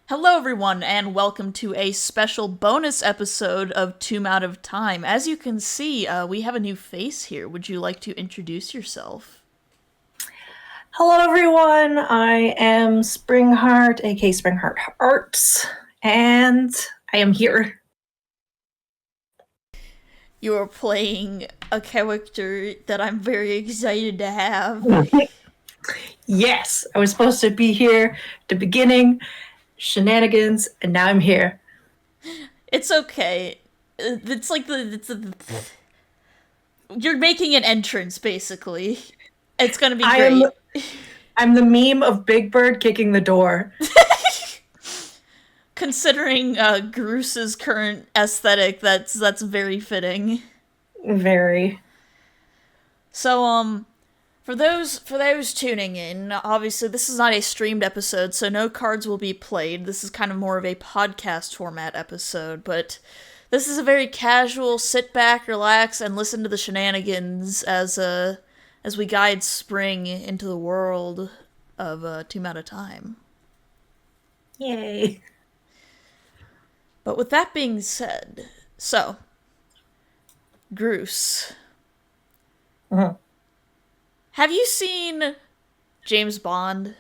Hello, everyone, and welcome to a special bonus episode of Tomb Out of Time. As you can see, we have a new face here. Would you like to introduce yourself? Hello, everyone. I am Springheart, aka Springheart Arts, and I am here. You are playing a character that I'm very excited to have. Yes, I was supposed to be here at the beginning, shenanigans, and now I'm here. It's okay. You're making an entrance, basically. It's gonna be great. I'm the meme of Big Bird kicking the door. Considering Groos's current aesthetic, that's very fitting. Very. So, for those tuning in, obviously this is not a streamed episode, so no cards will be played. This is kind of more of a podcast format episode, but this is a very casual sit back, relax, and listen to the shenanigans as we guide Spring into the world of Tomb Out of Time. Yay. But with that being said, so Groose. Uh-huh. Have you seen James Bond?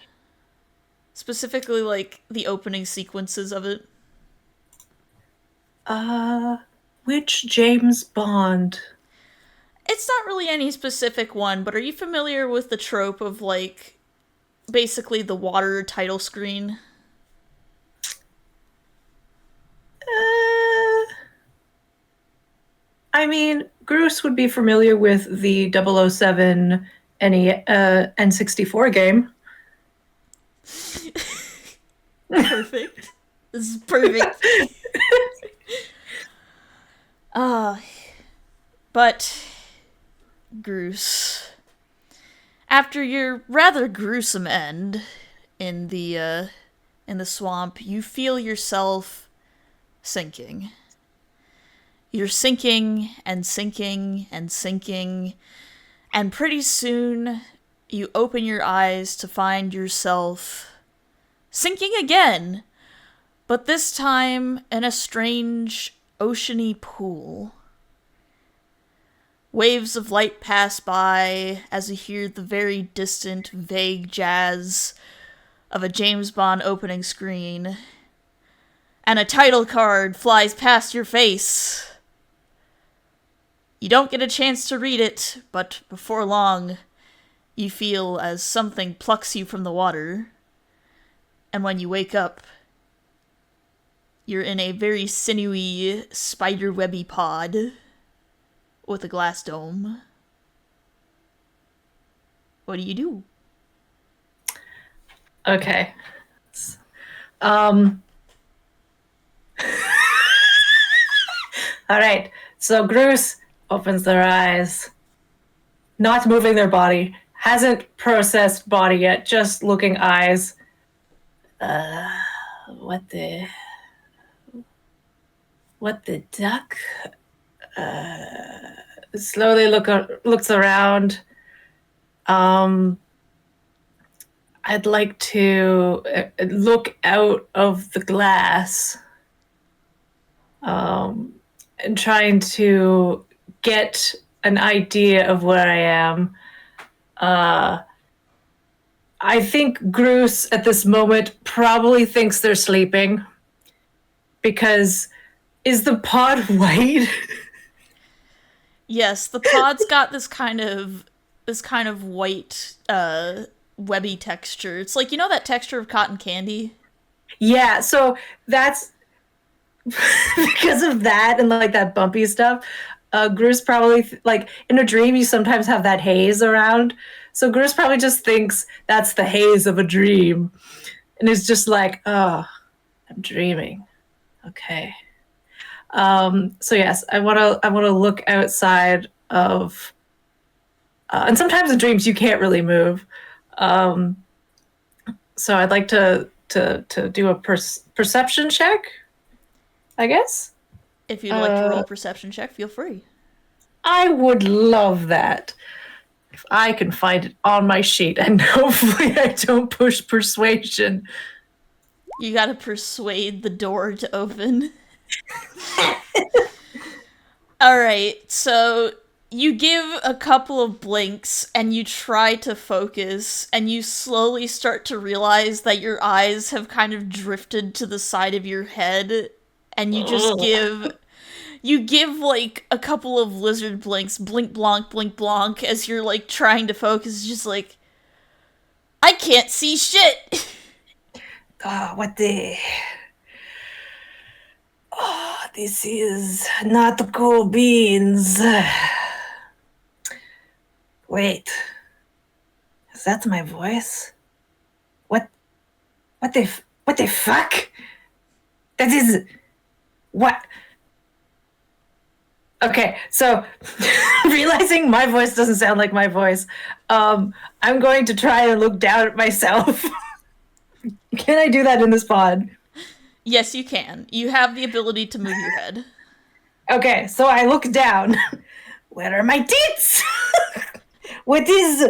Specifically, like, the opening sequences of it? Which James Bond? It's not really any specific one, but are you familiar with the trope of, like, basically the water title screen? I mean, Bruce would be familiar with the 007 N64 game. Perfect. This is perfect. But Groose, after your rather gruesome end in the swamp, you feel yourself sinking. You're sinking and sinking and sinking, and pretty soon you open your eyes to find yourself sinking again, but this time in a strange oceany pool. Waves of light pass by as you hear the very distant, vague jazz of a James Bond opening screen, and a title card flies past your face. You don't get a chance to read it, but before long, you feel as something plucks you from the water. And when you wake up, you're in a very sinewy, spider-webby pod with a glass dome. What do you do? Okay. All right. So Groose opens their eyes, not moving their body, hasn't processed body yet, just looking eyes. What the duck? Slowly looks around. I'd like to look out of the glass, and trying to get an idea of where I am. I think Groose at this moment probably thinks they're sleeping, because is the pod white? Yes, the pod's got this kind of white, webby texture. It's like, you know that texture of cotton candy? Yeah, so that's because of that and like that bumpy stuff. Groose probably like in a dream you sometimes have that haze around. So Groose probably just thinks that's the haze of a dream, and is just like, oh, I'm dreaming. Okay. So yes, I wanna look outside of, and sometimes in dreams you can't really move. So I'd like to do a perception check, I guess. If you'd like to roll a perception check, feel free. I would love that. If I can find it on my sheet, and hopefully I don't push persuasion. You gotta persuade the door to open. Alright, so you give a couple of blinks and you try to focus, and you slowly start to realize that your eyes have kind of drifted to the side of your head, and you just Ugh. give. You give like a couple of lizard blinks, blink blanc, as you're like trying to focus. It's just like, I can't see shit! What the? Oh, this is not cool beans. Wait, is that my voice? What? What the fuck? That is what? Okay, so realizing my voice doesn't sound like my voice, I'm going to try and look down at myself. Can I do that in this pod? Yes, you can. You have the ability to move your head. Okay, so I look down. Where are my tits? What is?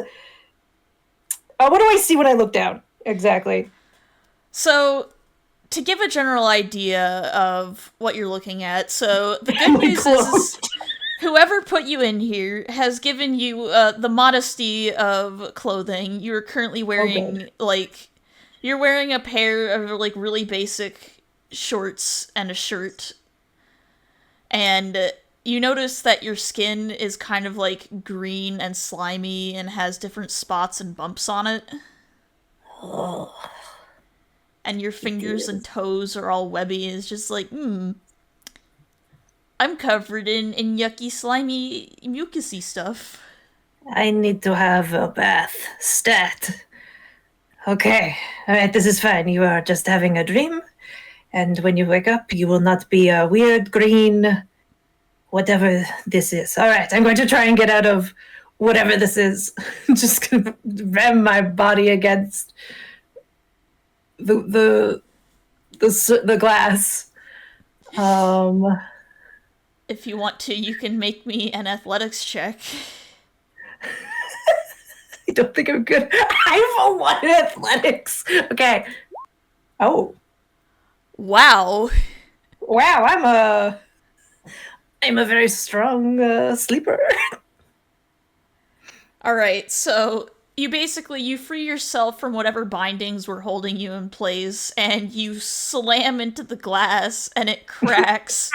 What do I see when I look down? Exactly. So, to give a general idea of what you're looking at, so the good My news clothes. is whoever put you in here has given you the modesty of clothing. You're currently wearing, good. like, you're wearing a pair of, like, really basic shorts and a shirt. And you notice that your skin is kind of, like, green and slimy and has different spots and bumps on it. Oh, And your it fingers and is. toes are all webby. It's just like, I'm covered in yucky, slimy, mucusy stuff. I need to have a bath. Stat. Okay. All right, this is fine. You are just having a dream, and when you wake up, you will not be a weird green whatever this is. All right, I'm going to try and get out of whatever this is. Just gonna ram my body against the the glass. Um, If you want to, you can make me an athletics check. I don't think I'm good. I'm a one in athletics. Okay. Oh Wow. wow, I'm a very strong sleeper. Alright, so you free yourself from whatever bindings were holding you in place, and you slam into the glass, and it cracks.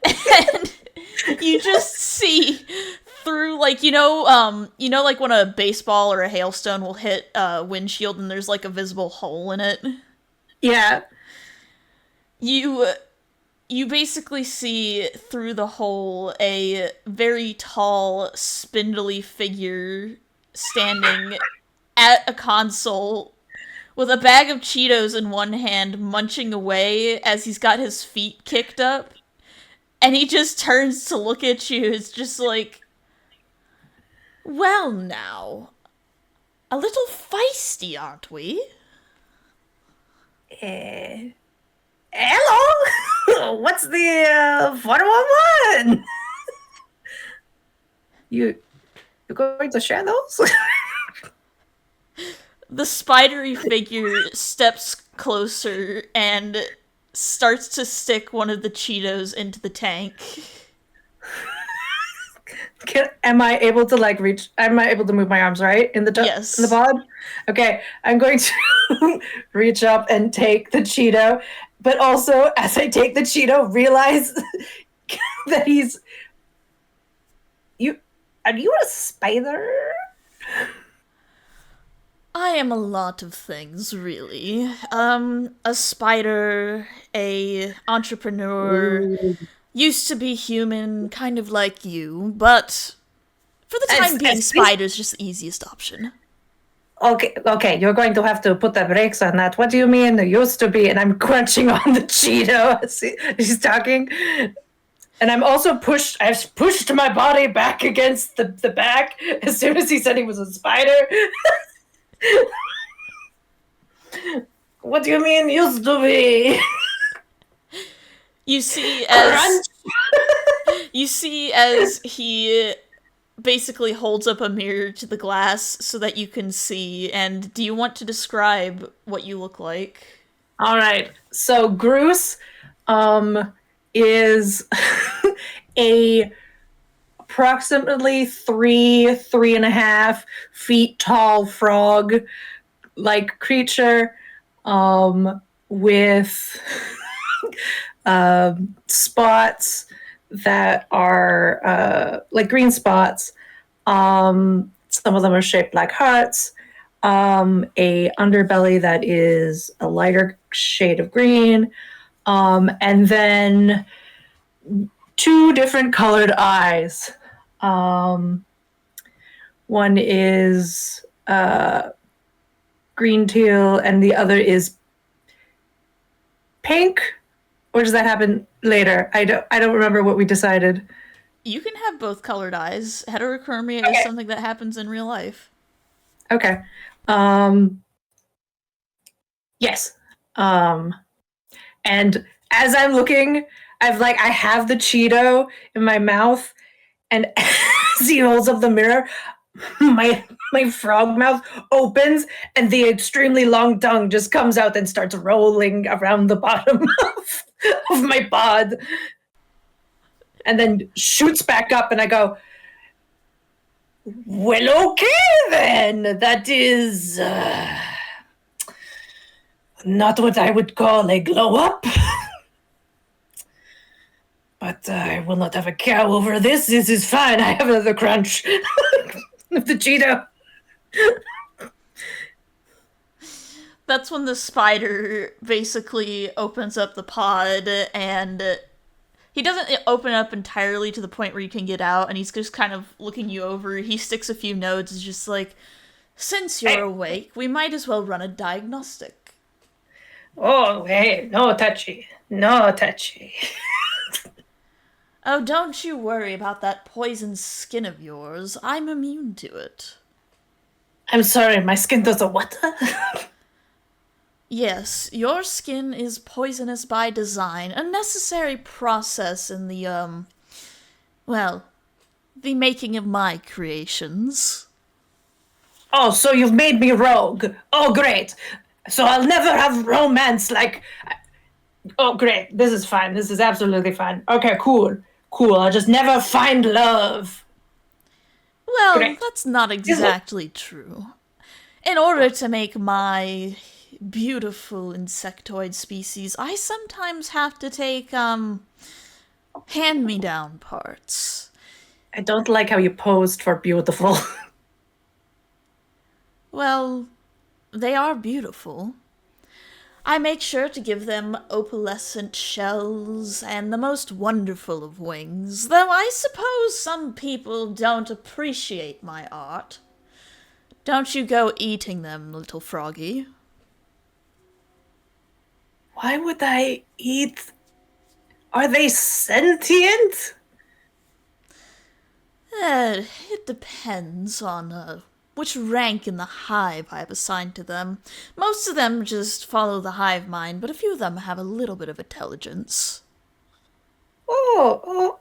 And you just see through, like, like when a baseball or a hailstone will hit a windshield and there's like a visible hole in it. Yeah. You you basically see through the hole a very tall, spindly figure standing at a console with a bag of Cheetos in one hand, munching away as he's got his feet kicked up. And he just turns to look at you. It's just like, well, now, a little feisty, aren't we? Uh, hello. What's the 411? You're going to share those? The spidery figure steps closer and starts to stick one of the Cheetos into the tank. Am I able to like reach? Am I able to move my arms right in in the Yes. pod? Okay, I'm going to reach up and take the Cheeto, but also as I take the Cheeto, realize that he's you. Are you a spider? I am a lot of things, really. A spider, a entrepreneur, Ooh. used to be human, kind of like you, but for the time being, It's spider's just the easiest option. okay, you're going to have to put the brakes on that. What do you mean there used to be? And I'm crunching on the Cheeto as he's talking. And I've pushed my body back against the back as soon as he said he was a spider. What do you mean used to be? You see Crunch. as he basically holds up a mirror to the glass so that you can see. And do you want to describe what you look like? All right. So Groose is a approximately 3.5 feet tall frog like creature with spots that are like green spots. Some of them are shaped like hearts. A underbelly that is a lighter shade of green, and then two different colored eyes. Um, one is green teal, and the other is pink. Or does that happen later? I don't remember what we decided. You can have both colored eyes. Heterochromia is Okay. something that happens in real life. Okay. Um, yes. Um, and as I'm looking, I have the Cheeto in my mouth, and as he holds up the mirror, my my frog mouth opens, and the extremely long tongue just comes out and starts rolling around the bottom of my pod, and then shoots back up, and I go, "Well, okay then. That is not what I would call a glow up." But I will not have a cow over this. This is fine. I have another crunch of the Cheeto. That's when the spider basically opens up the pod, and he doesn't open up entirely to the point where you can get out, and he's just kind of looking you over. He sticks a few notes, is just like, since you're Hey. awake, we might as well run a diagnostic. Oh, hey, no touchy. No touchy. Oh, don't you worry about that poisoned skin of yours. I'm immune to it. I'm sorry, my skin does a what? Yes, your skin is poisonous by design, a necessary process in the, well, the making of my creations. Oh, so you've made me rogue. Oh, great. So I'll never have romance like. Oh, great. This is fine. This is absolutely fine. Okay, cool. Cool. I'll just never find love. Well, Great. that's not This is- exactly true. In order to make my beautiful insectoid species, I sometimes have to take, hand me down parts. I don't like how you posed for beautiful. Well, they are beautiful. I make sure to give them opalescent shells and the most wonderful of wings, though I suppose some people don't appreciate my art. Don't you go eating them, little froggy. Why would I eat? Are they sentient? It depends on which rank in the hive I've assigned to them. Most of them just follow the hive mind, but a few of them have a little bit of intelligence.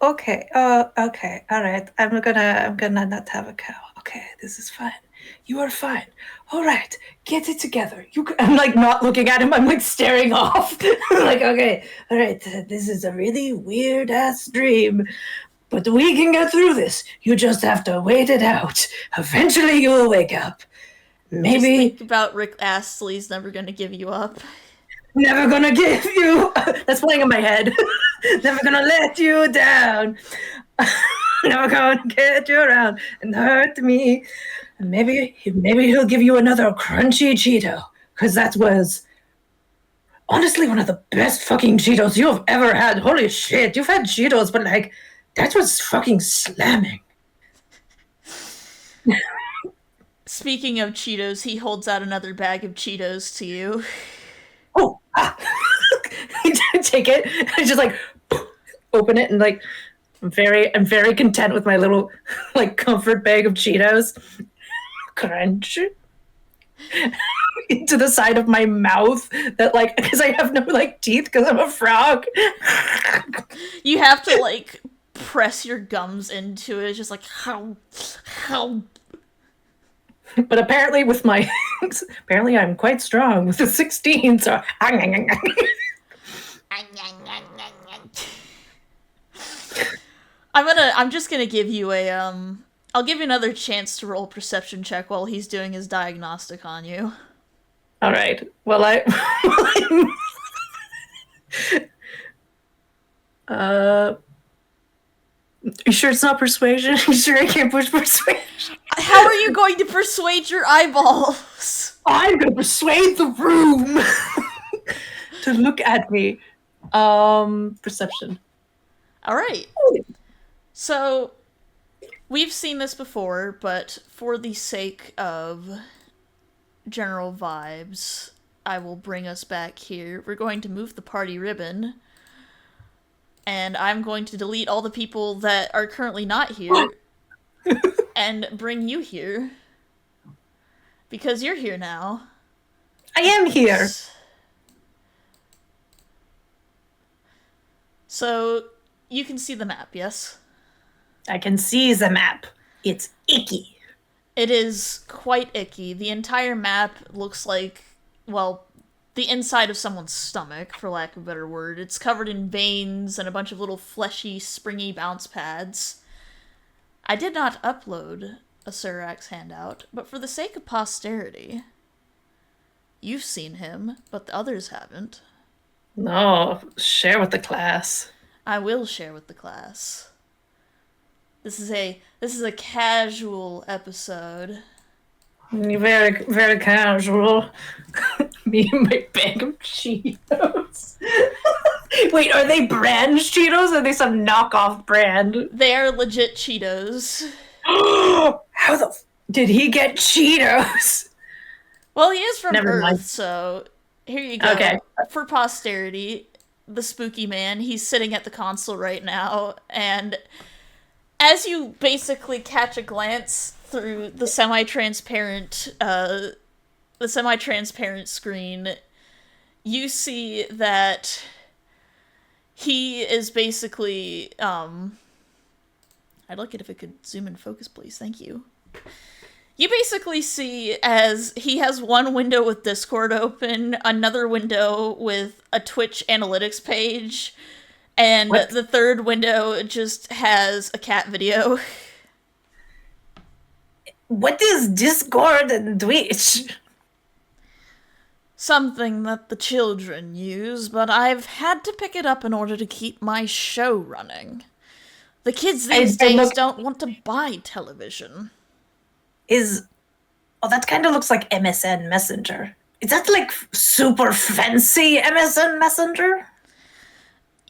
Okay. Okay. All right. I'm gonna not have a cow. Okay, this is fine. You are fine. All right, get it together. I'm like not looking at him. I'm like staring off. Like, okay, all right. This is a really weird ass dream, but we can get through this. You just have to wait it out. Eventually, you will wake up. Just Maybe think about Rick Astley's never gonna give you up. never gonna give you. That's playing in my head. Never gonna let you down. Never gonna get you around and hurt me. And maybe he'll give you another crunchy Cheeto, because that was honestly one of the best fucking Cheetos you have ever had. Holy shit, you've had Cheetos, but like that was fucking slamming. Speaking of Cheetos, he holds out another bag of Cheetos to you. Oh, take it. I just like open it and like I'm very content with my little like comfort bag of Cheetos. Crunch into the side of my mouth that like because I have no like teeth because I'm a frog. You have to like press your gums into it, just like how. But apparently with my apparently I'm quite strong with the 16, so I'm just gonna give you a I'll give you another chance to roll a perception check while he's doing his diagnostic on you. all right. Well, uh, you sure it's not persuasion? You sure I can't push persuasion? How are you going to persuade your eyeballs? I'm gonna persuade the room to look at me. Perception. All right. So we've seen this before, but for the sake of general vibes, I will bring us back here. We're going to move the party ribbon, and I'm going to delete all the people that are currently not here and bring you here because you're here now. I am here. So you can see the map, yes? I can see the map. It's icky. It is quite icky. The entire map looks like, well, the inside of someone's stomach, for lack of a better word. It's covered in veins and a bunch of little fleshy, springy bounce pads. I did not upload a Surax handout, but for the sake of posterity, you've seen him, but the others haven't. No, share with the class. I will share with the class. This is a casual episode. Very, very casual. Me and my bag of Cheetos. Wait, are they brand Cheetos or are they some knockoff brand? They are legit Cheetos. How the did he get Cheetos? Well, he is from Never Earth, mind. so here you go. Okay. For posterity, the spooky man, he's sitting at the console right now, and as you basically catch a glance through the semi-transparent screen, you see that he is basically I'd like it if it could zoom and focus, please. Thank you. You basically see as he has one window with Discord open, another window with a Twitch analytics page, and What? the third window just has a cat video. What is Discord and Twitch? Something that the children use, but I've had to pick it up in order to keep my show running. The kids these days don't want to buy television. Oh, that kind of looks like MSN Messenger. Is that like super fancy MSN Messenger?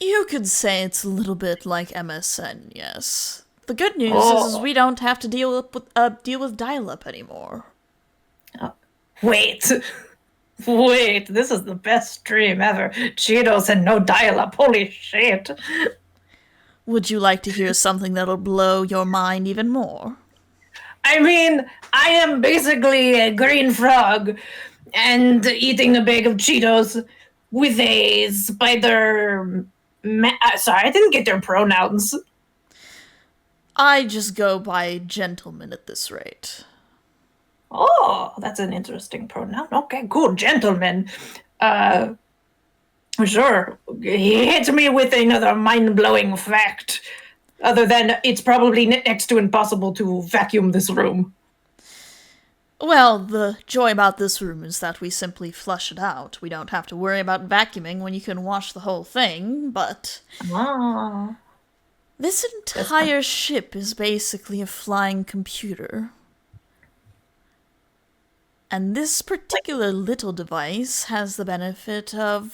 You could say it's a little bit like MSN, yes. The good news is we don't have to deal with dial-up anymore. Wait, this is the best stream ever. Cheetos and no dial-up. Holy shit! Would you like to hear something that'll blow your mind even more? I mean, I am basically a green frog and eating a bag of Cheetos with a spider. Sorry, I didn't get their pronouns. I just go by gentleman at this rate. Oh, that's an interesting pronoun. Okay, cool, gentleman. Sure. Hit me with another mind-blowing fact. Other than it's probably next to impossible to vacuum this room. Well, the joy about this room is that we simply flush it out. We don't have to worry about vacuuming when you can wash the whole thing, but... Ah. This entire ship is basically a flying computer. And this particular little device has the benefit of,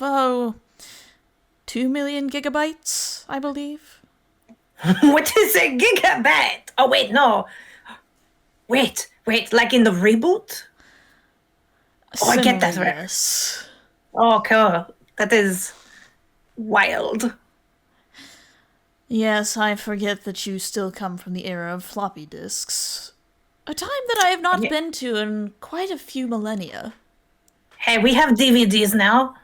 2 million gigabytes, I believe. What is a gigabyte? Oh, wait, no. Wait, like in the reboot? Oh, I get that. Yes. Oh, cool. That is wild. Yes, I forget that you still come from the era of floppy disks. A time that I have not been to in quite a few millennia. Hey, we have DVDs now.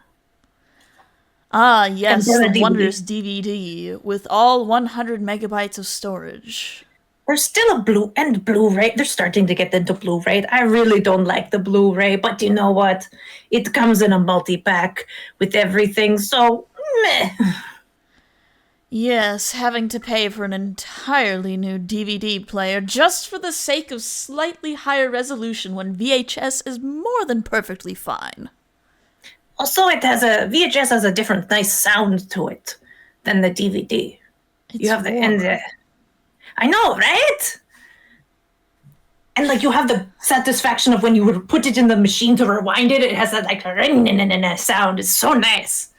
Ah, yes, the wondrous DVD with all 100 megabytes of storage. There's still a Blu-ray. They're starting to get into Blu-ray. I really don't like the Blu-ray, but you know what? It comes in a multi-pack with everything, so meh. Yes, having to pay for an entirely new DVD player just for the sake of slightly higher resolution when VHS is more than perfectly fine. Also, VHS has a different nice sound to it than the DVD. It's You have warmer. I know, right? And like you have the satisfaction of when you would put it in the machine to rewind it. It has that like sound. It's so nice.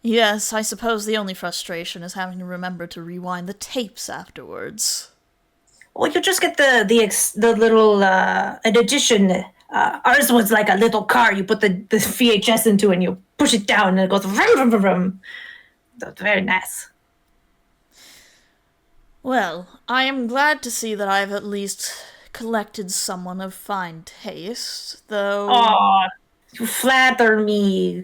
Yes, I suppose the only frustration is having to remember to rewind the tapes afterwards. Well, you just get the little an edition. Ours was like a little car. You put the VHS into and you push it down and it goes vroom, vroom, vroom, vroom. That's very nice. Well, I am glad to see that I've at least collected someone of fine taste, though. Oh, you flatter me.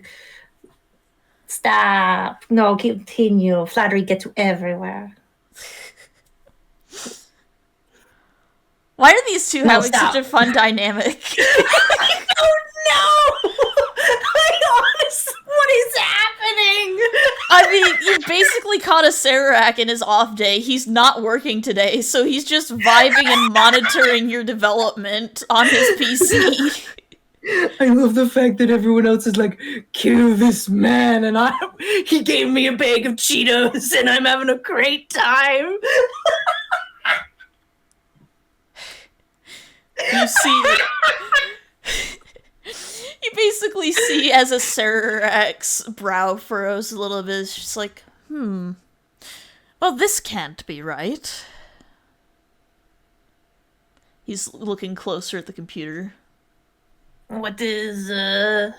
Stop. No, continue. Flattery gets you everywhere. Why are these two No, having such stop. a fun dynamic? Oh no! I honestly, what is happening? I mean, you basically caught a Sararak in his off day. He's not working today, so he's just vibing and monitoring your development on his PC. I love the fact that everyone else is like, kill this man, and he gave me a bag of Cheetos, and I'm having a great time. You see, you basically see as a Sararak's brow furrows a little bit. It's just like, well, this can't be right. He's looking closer at the computer. What is up?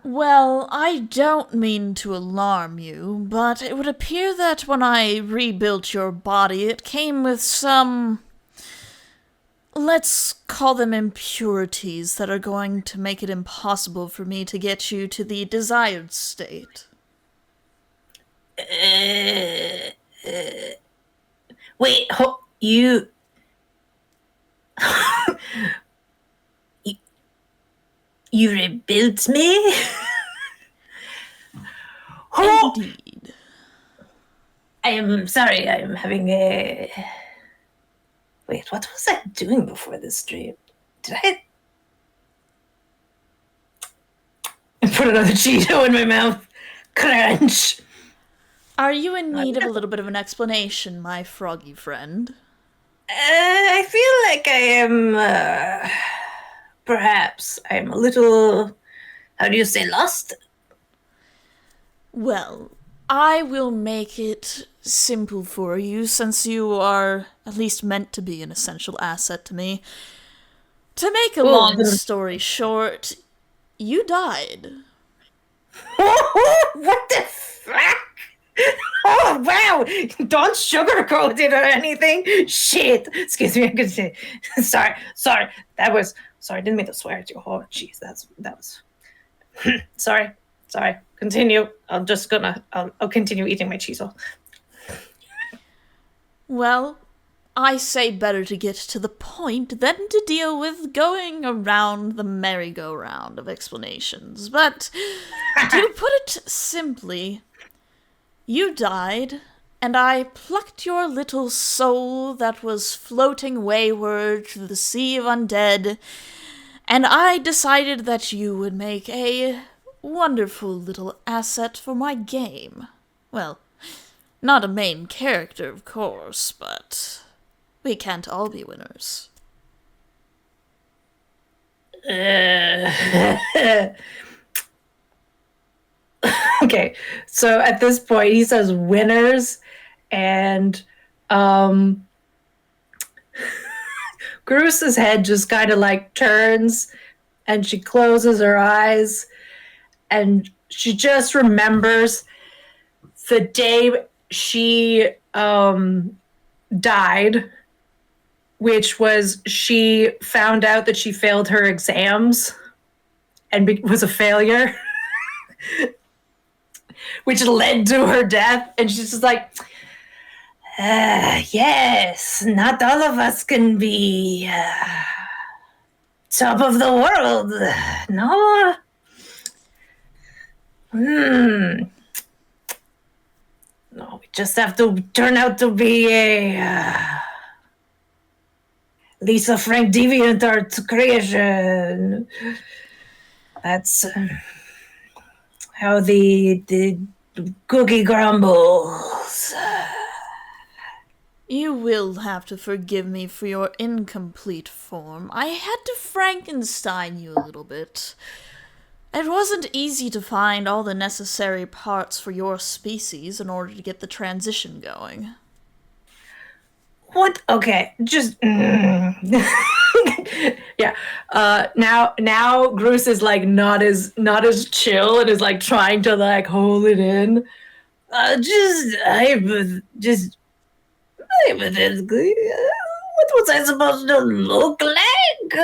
Well, I don't mean to alarm you, but it would appear that when I rebuilt your body, it came with some, let's call them impurities that are going to make it impossible for me to get you to the desired state. Wait, you you rebuilt me? Indeed. I am sorry, I am having a... Wait, what was I doing before this stream? Did I put another Cheeto in my mouth? Crunch! Are you in need of a little bit of an explanation, my froggy friend? I feel like I am, perhaps, I'm a little, how do you say, lost? Well, I will make it simple for you, since you are at least meant to be an essential asset to me. To make a long story short, you died. What the fuck? Oh wow! Don't sugarcoat it or anything. Shit. Excuse me. I could say. Sorry. That was sorry. I didn't mean to swear at you. Oh jeez, that was. Sorry. Continue. I'll continue eating my Cheeto. Well, I say better to get to the point than to deal with going around the merry-go-round of explanations. But to put it simply, you died, and I plucked your little soul that was floating wayward through the sea of undead, and I decided that you would make a wonderful little asset for my game. Well, not a main character, of course, but we can't all be winners. Okay, so at this point he says winners, and Groos's head just kind of like turns, and she closes her eyes, and she just remembers the day she died, which was she found out that she failed her exams and was a failure. which led to her death. And she's just like, yes, not all of us can be top of the world. No. No, we just have to turn out to be a Lisa Frank DeviantArt creation. That's how the cookie crumbles. You will have to forgive me for your incomplete form. I had to Frankenstein you a little bit. It wasn't easy to find all the necessary parts for your species in order to get the transition going. What? Okay, just yeah. Now Bruce is like not as chill and is like trying to like hold it in. Just hypothetically, what was I supposed to look like?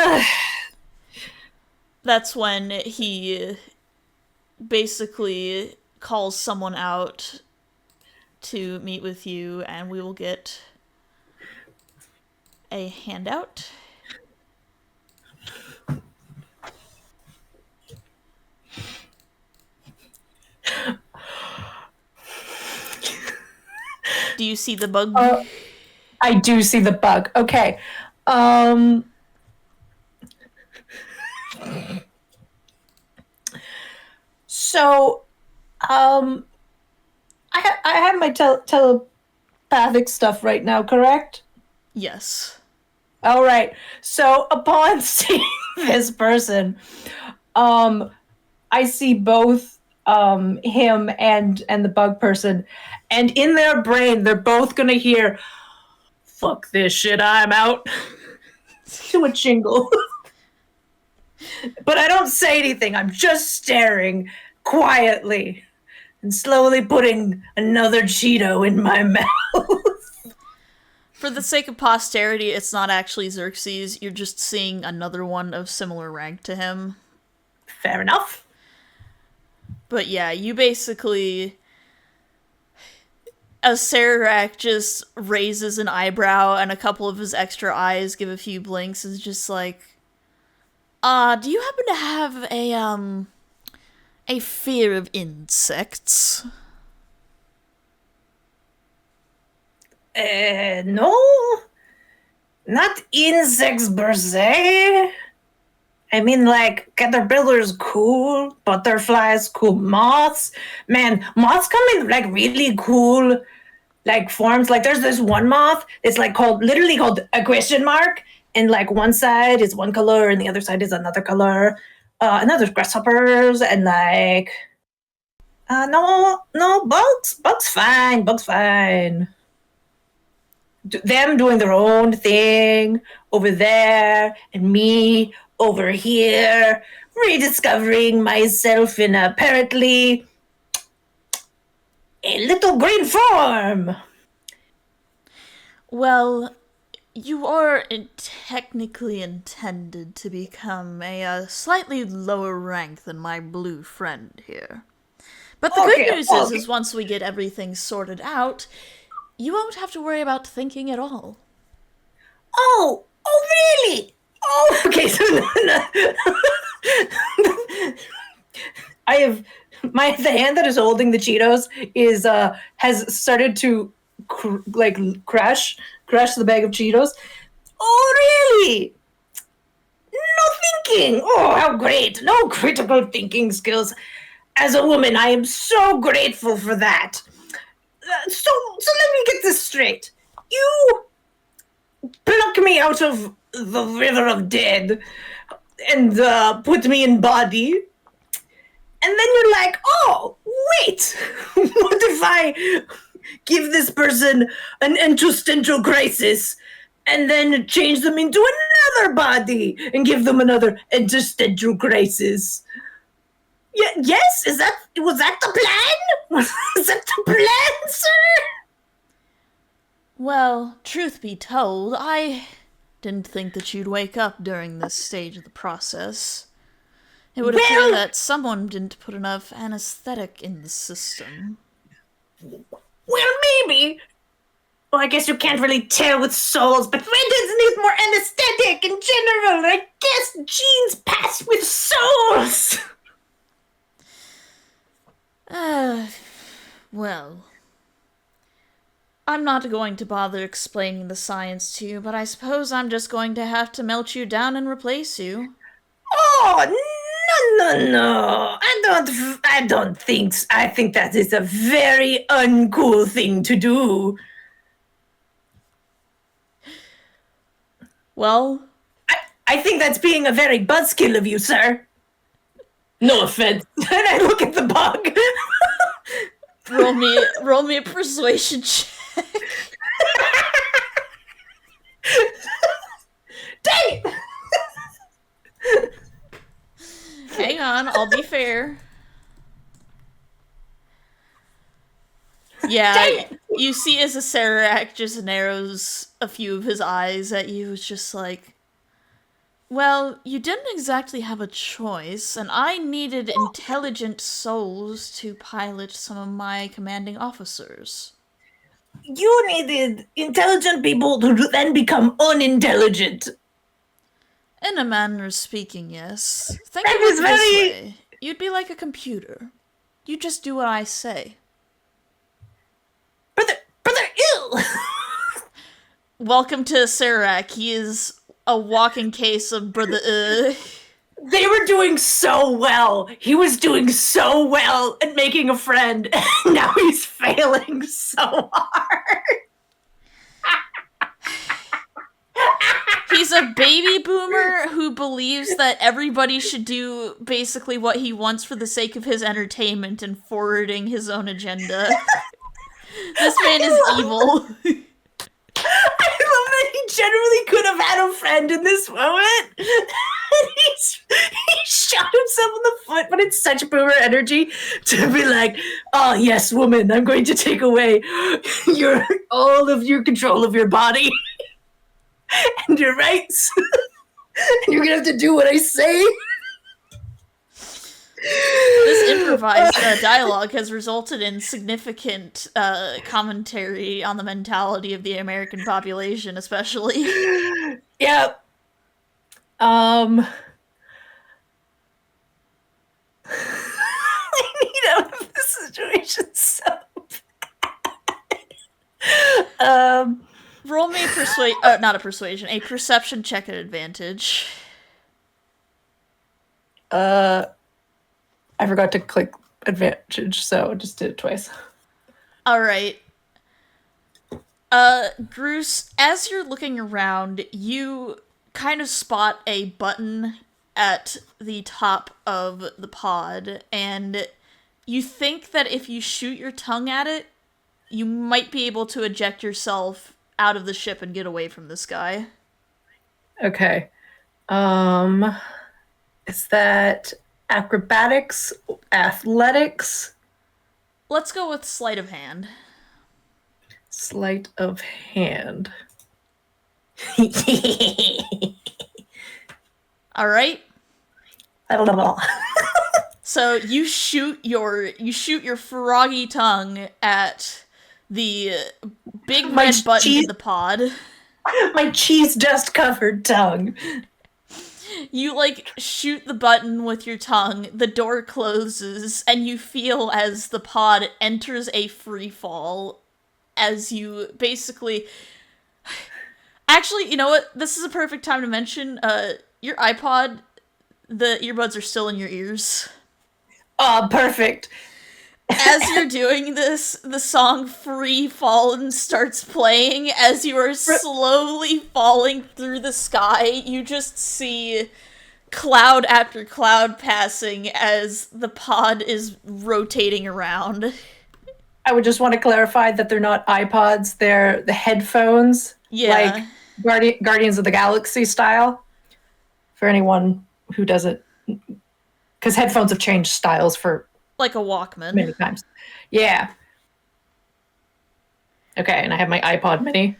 That's when he basically calls someone out to meet with you, and we will get a handout. Do you see the bug? I do see the bug. Okay. So, I have my telepathic stuff right now, correct? Yes. All right. So, upon seeing this person, I see both him and the bug person, and in their brain, they're both gonna hear, "Fuck this shit, I'm out," to a jingle. But I don't say anything. I'm just staring quietly and slowly putting another Cheeto in my mouth. For the sake of posterity, it's not actually Xerxes. You're just seeing another one of similar rank to him. Fair enough. But yeah, you basically. As Sararak just raises an eyebrow and a couple of his extra eyes give a few blinks, is just like, do you happen to have a fear of insects? No, not insects per se. I mean, like, caterpillars cool, butterflies cool, moths. Man, moths come in, like, really cool, like, forms. Like, there's this one moth, it's, like, literally called a question mark, and, like, one side is one color, and the other side is another color. And then there's grasshoppers, and, like, no, bugs fine, bugs fine. Them doing their own thing over there, and me over here, rediscovering myself in apparently a little green form. Well, you are technically intended to become a slightly lower rank than my blue friend here. But the good news is once we get everything sorted out, you won't have to worry about thinking at all. Oh, really? Oh, okay. So I have the hand that is holding the Cheetos has started to crash the bag of Cheetos. Oh, really? No thinking. Oh, how great. No critical thinking skills. As a woman, I am so grateful for that. So let me get this straight. You pluck me out of the river of dead and put me in body. And then you're like, oh, wait. What if I give this person an interstitial crisis and then change them into another body and give them another interstitial crisis? Yeah, yes? Was that the plan? Was that the plan, sir? Well, truth be told, I didn't think that you'd wake up during this stage of the process. It would appear Well, that someone didn't put enough anesthetic in the system. well, maybe. Well, I guess you can't really tell with souls, but redheads need more anesthetic in general. I guess genes pass with souls. Well, I'm not going to bother explaining the science to you, but I suppose I'm just going to have to melt you down and replace you. Oh, no. I don't think, I think that is a very uncool thing to do. Well, I think that's being a very buzzkill of you, sir. No offense. And I look at the bug. roll me a persuasion check. Dang it! Hang on, I'll be fair. Yeah, you see as a Sarac just narrows a few of his eyes at you, it's just like, well, you didn't exactly have a choice, and I needed intelligent souls to pilot some of my commanding officers. You needed intelligent people to then become unintelligent. In a manner of speaking, yes. Think That of is it this very- way. You'd be like a computer. You just do what I say. Brother, ew! Welcome to Sarac. He is a walking case of brother. They were doing so well. He was doing so well at making a friend. And now he's failing so hard. He's a baby boomer who believes that everybody should do basically what he wants for the sake of his entertainment and forwarding his own agenda. This man is evil. I love that he generally could have had a friend in this moment. He shot himself in the foot, but it's such boomer energy to be like, oh yes, woman, I'm going to take away all of your control of your body and your rights. And you're gonna have to do what I say. This improvised dialogue has resulted in significant commentary on the mentality of the American population, especially. Yep. I need out of this situation so bad. Roll me not a persuasion, a perception check at advantage. I forgot to click advantage, so I just did it twice. Alright. Bruce, as you're looking around, you kind of spot a button at the top of the pod, and you think that if you shoot your tongue at it, you might be able to eject yourself out of the ship and get away from this guy. Okay. Is that acrobatics, athletics? Let's go with sleight of hand. Sleight of hand. All right. So you shoot your froggy tongue at the big My red button in cheese- the pod. My cheese dust covered tongue. You shoot the button with your tongue, the door closes, and you feel as the pod enters a free fall as you basically... Actually, you know what? This is a perfect time to mention, your iPod, the earbuds are still in your ears. Oh, perfect. As you're doing this, the song Free Fallen starts playing. As you are slowly falling through the sky, you just see cloud after cloud passing as the pod is rotating around. I would just want to clarify that they're not iPods, they're the headphones. Yeah. Like Guardians of the Galaxy style. For anyone who doesn't... Because headphones have changed styles for Like a Walkman. many times. Yeah. Okay, and I have my iPod mini.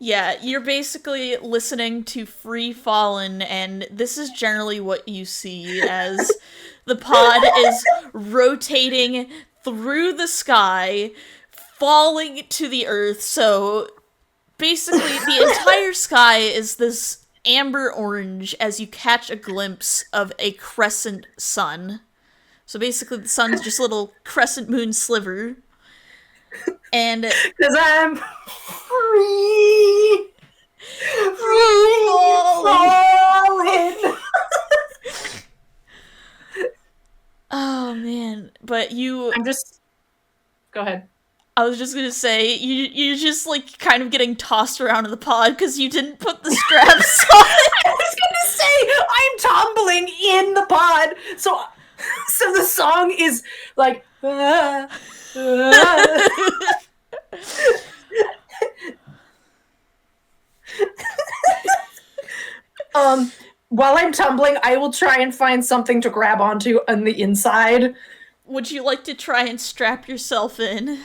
Yeah, you're basically listening to Free Fallen, and this is generally what you see as the pod is rotating through the sky, falling to the earth. So basically, the entire sky is this amber orange as you catch a glimpse of a crescent sun. So basically, the sun's just a little crescent moon sliver. And Because I'm free, falling. falling. Oh man, but you I'm just. Go ahead. I was just gonna say you're just like kind of getting tossed around in the pod because you didn't put the straps on. I was gonna say I'm tumbling in the pod, so the song is like. While I'm tumbling, I will try and find something to grab onto on the inside. Would you like to try and strap yourself in?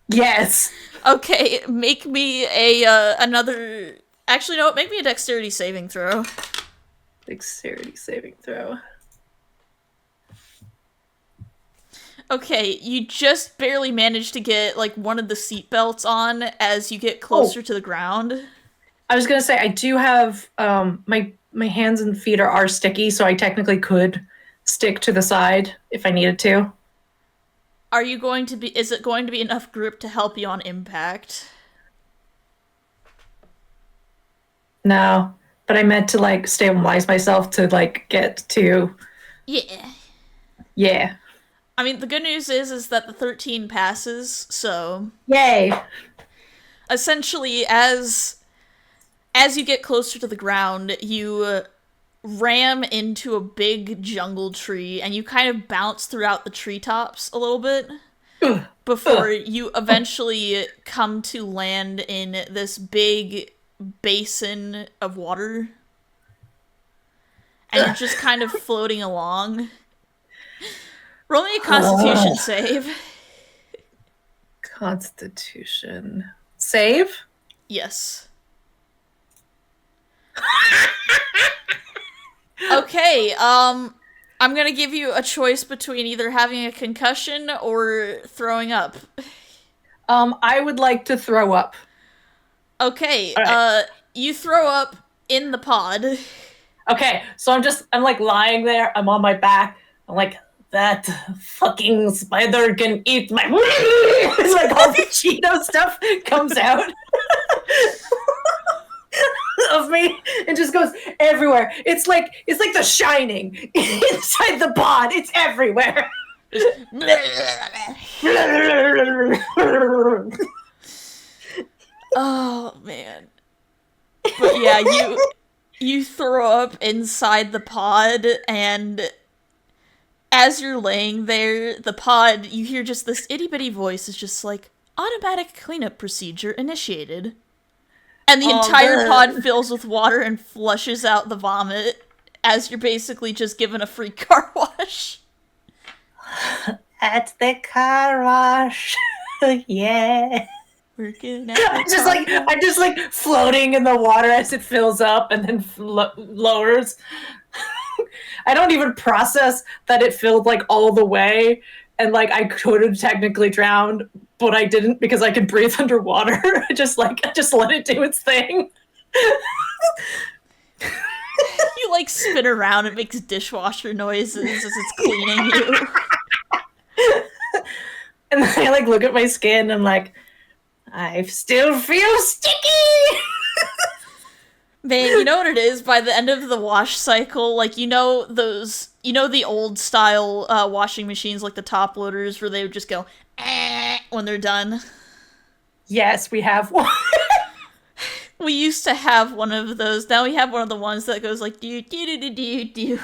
Yes. Okay, make me a another. Actually, no, make me a dexterity saving throw. Dexterity saving throw. Okay, you just barely managed to get like one of the seatbelts on as you get closer to the ground. I was gonna say I do have my hands and feet are sticky, so I technically could stick to the side if I needed to. Are you going to be? Is it going to be enough grip to help you on impact? No, but I meant to like stabilize myself to like get to. Yeah. Yeah. I mean, the good news is that the 13 passes, so Yay. essentially as you get closer to the ground, you ram into a big jungle tree and you kind of bounce throughout the treetops a little bit before you eventually come to land in this big basin of water. And you're just kind of floating along. Roll me a Constitution save. Constitution save. Yes. Okay, I'm gonna give you a choice between either having a concussion or throwing up. I would like to throw up. Okay, right. You throw up in the pod. Okay, so I'm like lying there, I'm on my back, I'm like, that fucking spider can eat my it's like all the Cheeto stuff comes out of me and just goes everywhere. It's like The Shining inside the pod. It's everywhere. Oh man. But yeah, you throw up inside the pod, and as you're laying there, the pod, you hear just this itty-bitty voice is just like, automatic cleanup procedure initiated. And the entire pod fills with water and flushes out the vomit as you're basically just given a free car wash. At the car wash. Yeah. Working at the I'm just like floating in the water as it fills up and then lowers. I don't even process that it filled like all the way, and like I could have technically drowned, but I didn't because I could breathe underwater. I just let it do its thing. You like spin around, it makes dishwasher noises as it's cleaning you. And then I like look at my skin and I'm like, I still feel sticky. Man, you know what it is? By the end of the wash cycle, like, the old style washing machines, like the top loaders, where they would just go, when they're done? Yes, we have one. We used to have one of those. Now we have one of the ones that goes like, do, do, do, do, do, do.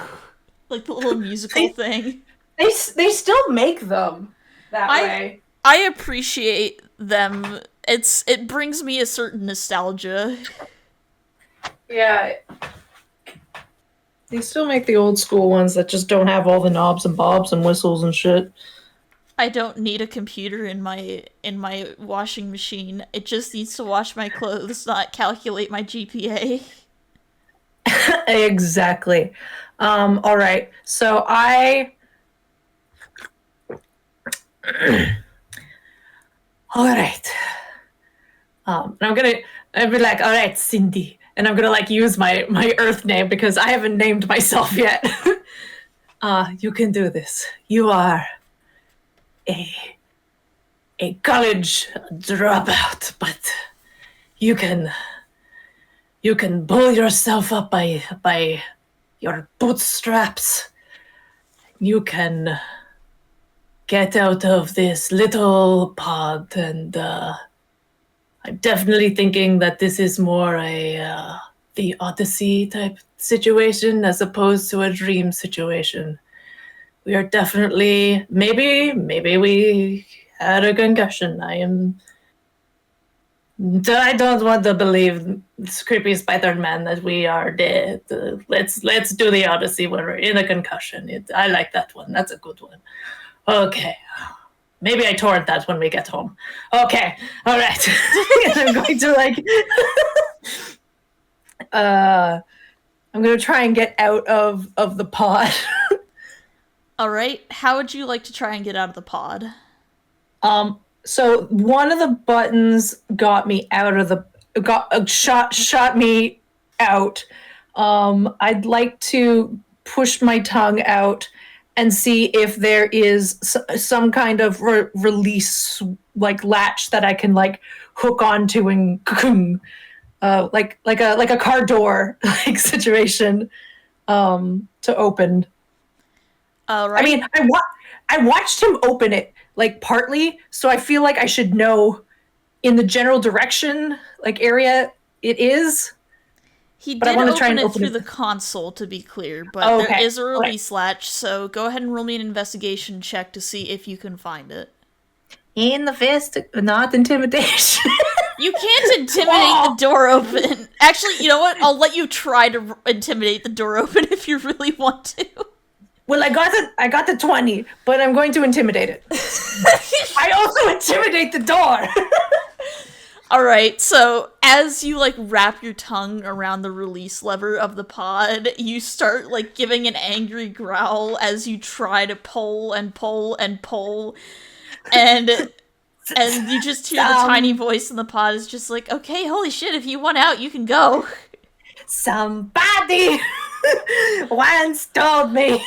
Like the little musical thing. They still make them that way. I appreciate them. It brings me a certain nostalgia. Yeah. They still make the old school ones that just don't have all the knobs and bobs and whistles and shit. I don't need a computer in my washing machine. It just needs to wash my clothes, not calculate my GPA. Exactly. All right. So all right. And I'd be like, all right, Cindy. And I'm gonna like use my Earth name because I haven't named myself yet. You can do this. You are a a college dropout, but you can you can pull yourself up by your bootstraps. You can get out of this little pod, and I'm definitely thinking that this is more a the Odyssey type situation as opposed to a dream situation. We are definitely maybe we had a concussion. I don't want to believe this creepy Spider-Man that we are dead. Let's do the Odyssey when we're in a concussion. I like that one. That's a good one. Okay. Maybe I torrent that when we get home. Okay. All right. I'm going to like I'm going to try and get out of the pod. Alright, how would you like to try and get out of the pod? So one of the buttons got me out of the got shot me out. I'd like to push my tongue out and see if there is some kind of release like latch that I can like hook onto and like a car door like situation to open. I Alright. mean, I watched him open it like partly, so I feel like I should know in the general direction like area it is. He But I did want to try open and it open through it. the console, to be clear, but Oh, there okay. is a All right. release latch, so go ahead and roll me an investigation check to see if you can find it. In the fist, not intimidation. You can't intimidate the door open. Actually, you know what? I'll let you try to intimidate the door open if you really want to. Well, I got the 20, but I'm going to intimidate it. I also intimidate the door. Alright, so as you like wrap your tongue around the release lever of the pod, you start like giving an angry growl as you try to pull and pull and pull, and you just hear the tiny voice in the pod is just like, okay, holy shit, if you want out, you can go. Somebody once told me.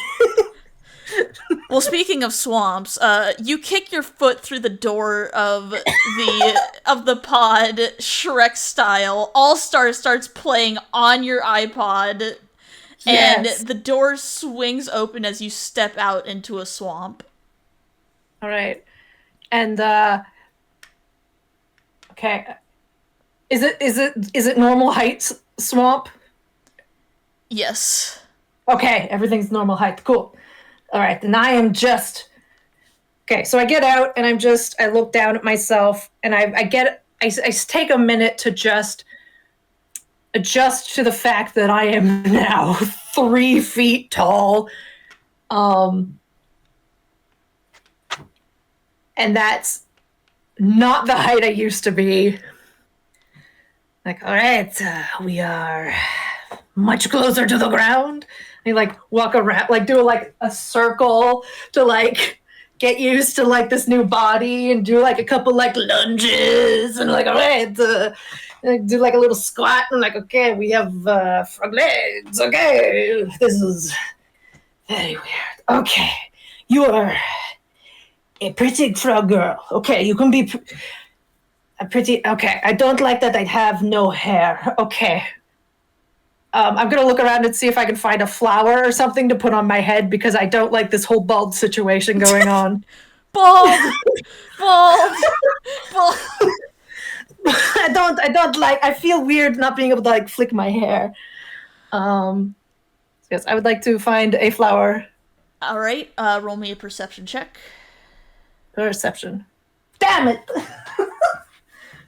Well, speaking of swamps, you kick your foot through the door of the pod, Shrek style. All Star starts playing on your iPod, Yes. and the door swings open as you step out into a swamp. All right. And okay. Is it normal height swamp? Yes. Okay, everything's normal height. Cool. All right, then I am just okay. So I get out and I look down at myself and I take a minute to just adjust to the fact that I am now 3 feet tall. And that's not the height I used to be. Like, all right, we are much closer to the ground. And you like walk around, like do like a circle to like get used to like this new body and do like a couple like lunges and like, all right, do like a little squat and like, okay, we have frog legs. Okay, this is very weird. Okay, you are a pretty frog girl. Okay, you can be a pretty. Okay, I don't like that I have no hair. Okay. I'm gonna look around and see if I can find a flower or something to put on my head because I don't like this whole bald situation going on. Bald! Bald! Bald! I don't like. I feel weird not being able to like flick my hair. Yes, I would like to find a flower. Alright, roll me a perception check. Perception. Damn it!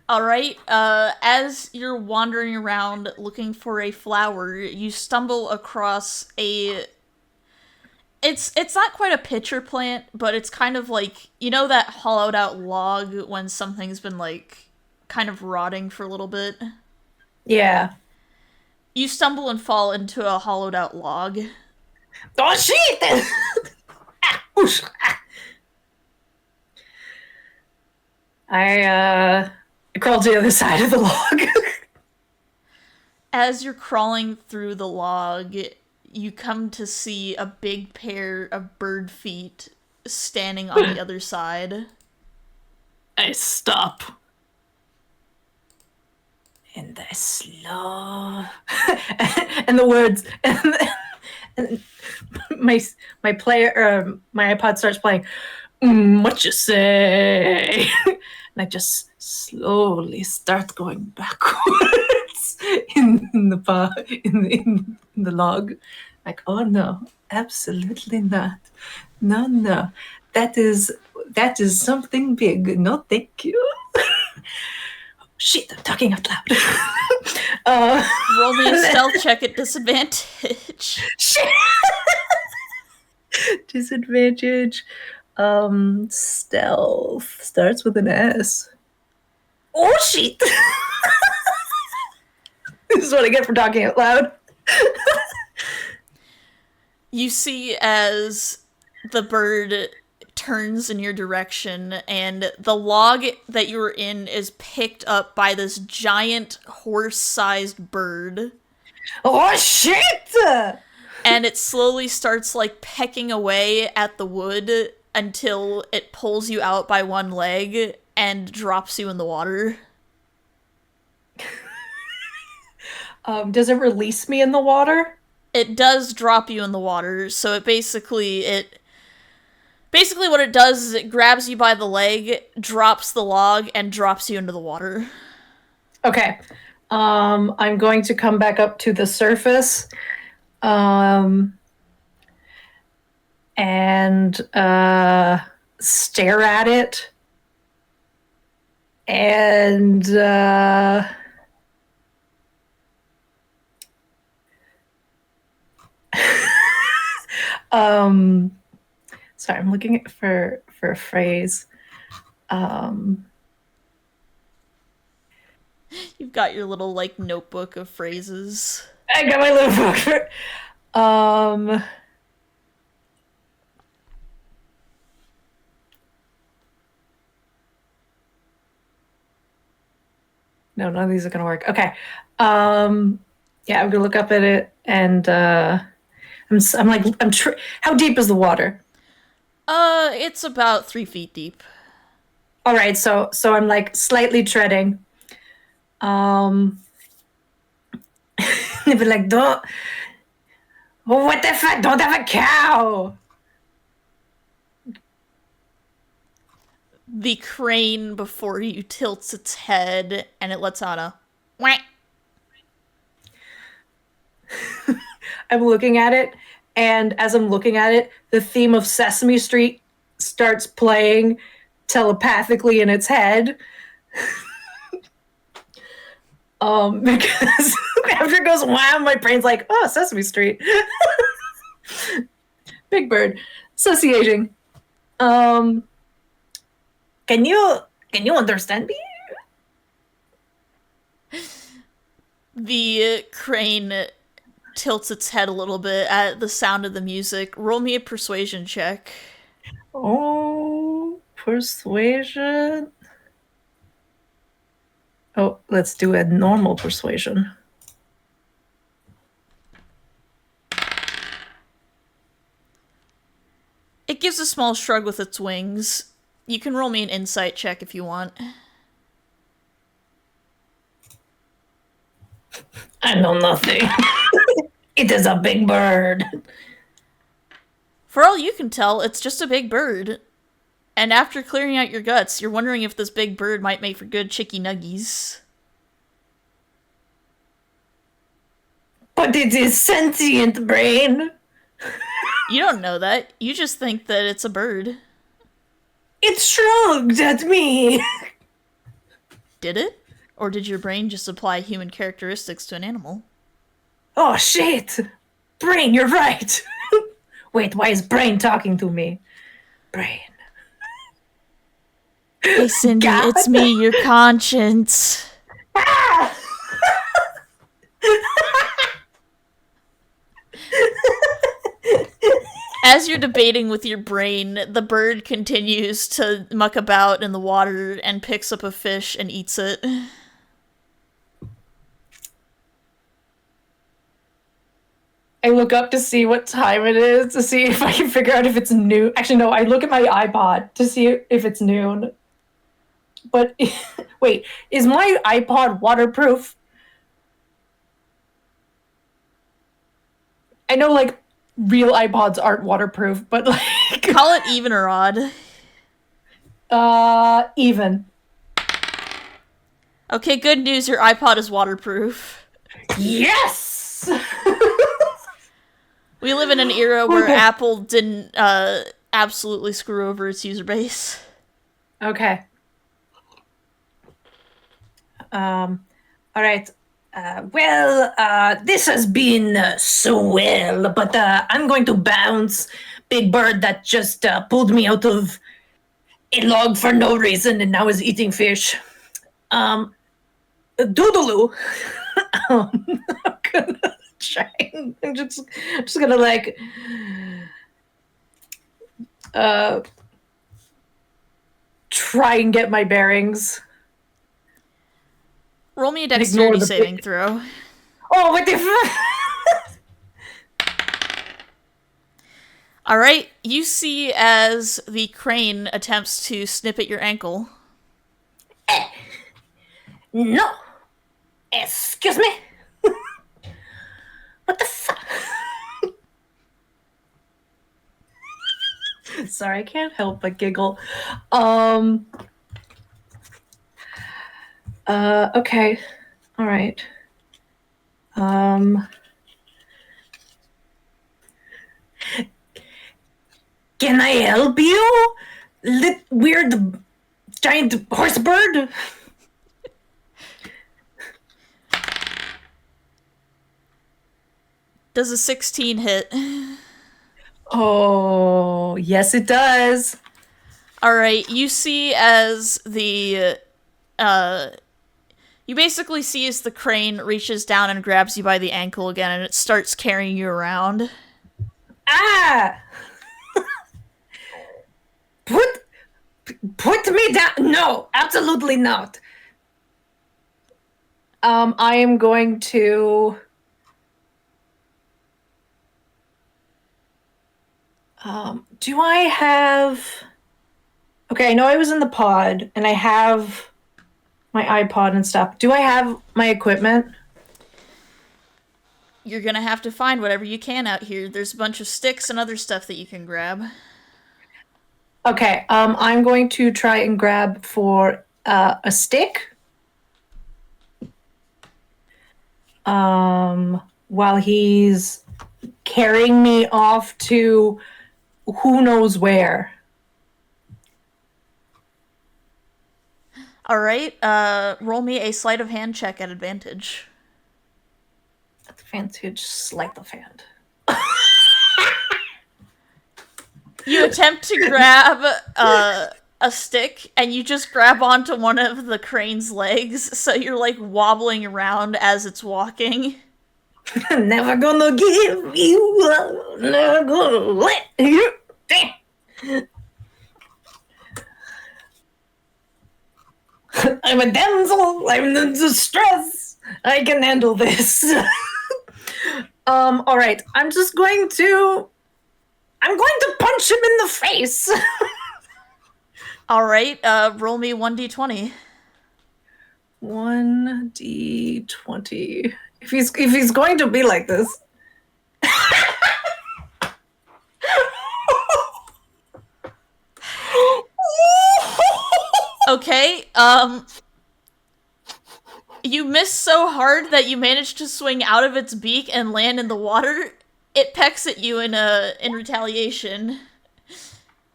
Alright, as you're wandering around looking for a flower, you stumble across a It's not quite a pitcher plant, but it's kind of like, you know that hollowed out log when something's been like kind of rotting for a little bit. Yeah. You stumble and fall into a hollowed out log. Oh shit! Oosh. I crawled to the other side of the log. As you're crawling through the log, you come to see a big pair of bird feet standing on the other side. I stop. And I slow. And the words and my iPod starts playing. What you say? And I just slowly start going backwards in the bar in the log. Like, oh no, absolutely not. No, no. That is something big. No, thank you. Shit, I'm talking out loud. Roll me a stealth check at disadvantage. Shit. Disadvantage. Stealth starts with an S. Oh shit! This is what I get for talking out loud. You see as the bird turns in your direction, and the log that you were in is picked up by this giant horse-sized bird. Oh shit! And it slowly starts like pecking away at the wood until it pulls you out by one leg and drops you in the water. Does it release me in the water? It does drop you in the water, so it basically what it does is it grabs you by the leg, drops the log, and drops you into the water. Okay. I'm going to come back up to the surface. And stare at it. And sorry, I'm looking for a phrase. You've got your little like notebook of phrases. I got my little book for no, none of these are gonna work. Okay. Yeah, I'm gonna look up at it and how deep is the water? It's about 3 feet deep. All right, so I'm like slightly treading. They'd be like, don't. What the fuck? Don't have a cow. The crane before you tilts its head and it lets out a whack. I'm looking at it, and as I'm looking at it, the theme of Sesame Street starts playing telepathically in its head. Because after it goes wow, my brain's like, oh, Sesame Street. Big Bird. Associating. Can you understand me? The crane tilts its head a little bit at the sound of the music. Roll me a persuasion check. Oh, persuasion. Oh, let's do a normal persuasion. It gives a small shrug with its wings. You can roll me an insight check if you want. I know nothing. It is a big bird. For all you can tell, it's just a big bird. And after clearing out your guts, you're wondering if this big bird might make for good chicky nuggies. But it is sentient, brain. You don't know that. You just think that it's a bird. It shrugged at me. Did it? Or did your brain just apply human characteristics to an animal? Oh, shit. Brain, you're right. Wait, why is Brain talking to me? Brain. Hey, Cindy, God. it's me, your conscience. Ah! As you're debating with your brain, the bird continues to muck about in the water and picks up a fish and eats it. I look up to see what time it is, to see if I can figure out if it's noon. Actually, no, I look at my iPod to see if it's noon. But wait, is my iPod waterproof? I know, like, real iPods aren't waterproof, but like, Call it even or odd. even. Okay, good news, your iPod is waterproof. Yes! We live in an era where Okay. Apple didn't absolutely screw over its user base. Okay. All right. This has been so well, but I'm going to bounce Big Bird that just pulled me out of a log for no reason and now is eating fish. Doodaloo. I'm gonna try. I'm just gonna like try and get my bearings. Roll me a Ignore dexterity the saving throw. Oh, what the Alright, you see as the crane attempts to snip at your ankle. No. Excuse me. What the fuck? Sorry, I can't help but giggle. Okay. All right. Can I help you? Weird giant horse bird? Does a 16 hit? Oh, yes, it does. Alright, you see as the you basically see as the crane reaches down and grabs you by the ankle again and it starts carrying you around. Ah! Put me down. No, absolutely not. I am going to. Do I have? Okay, I know I was in the pod, and I have my iPod and stuff. Do I have my equipment? You're gonna have to find whatever you can out here. There's a bunch of sticks and other stuff that you can grab. Okay, I'm going to try and grab for a stick. While he's carrying me off to who knows where. Alright, roll me a sleight of hand check at advantage. Advantage, sleight of hand. You attempt to grab a stick, and you just grab onto one of the crane's legs, so you're like wobbling around as it's walking. Never gonna give you up, never gonna let you down. I'm a damsel, I'm in distress. I can handle this. All right. I'm going to punch him in the face. Alright, roll me 1d20. 1d20. If he's going to be like this. Okay, you miss so hard that you manage to swing out of its beak and land in the water. It pecks at you in retaliation.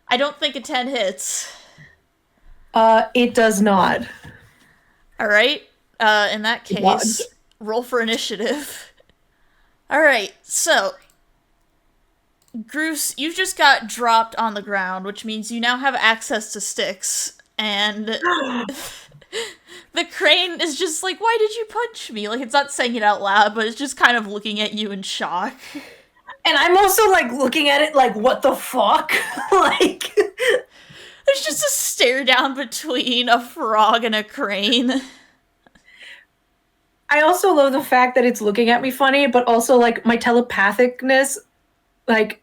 I don't think a 10 hits. It does not. Alright, in that case, roll for initiative. Alright, so Groose, you just got dropped on the ground, which means you now have access to sticks, and the crane is just like, why did you punch me? Like, it's not saying it out loud, but it's just kind of looking at you in shock. And I'm also like looking at it like, what the fuck? Like, there's just a stare down between a frog and a crane. I also love the fact that it's looking at me funny, but also like my telepathicness, like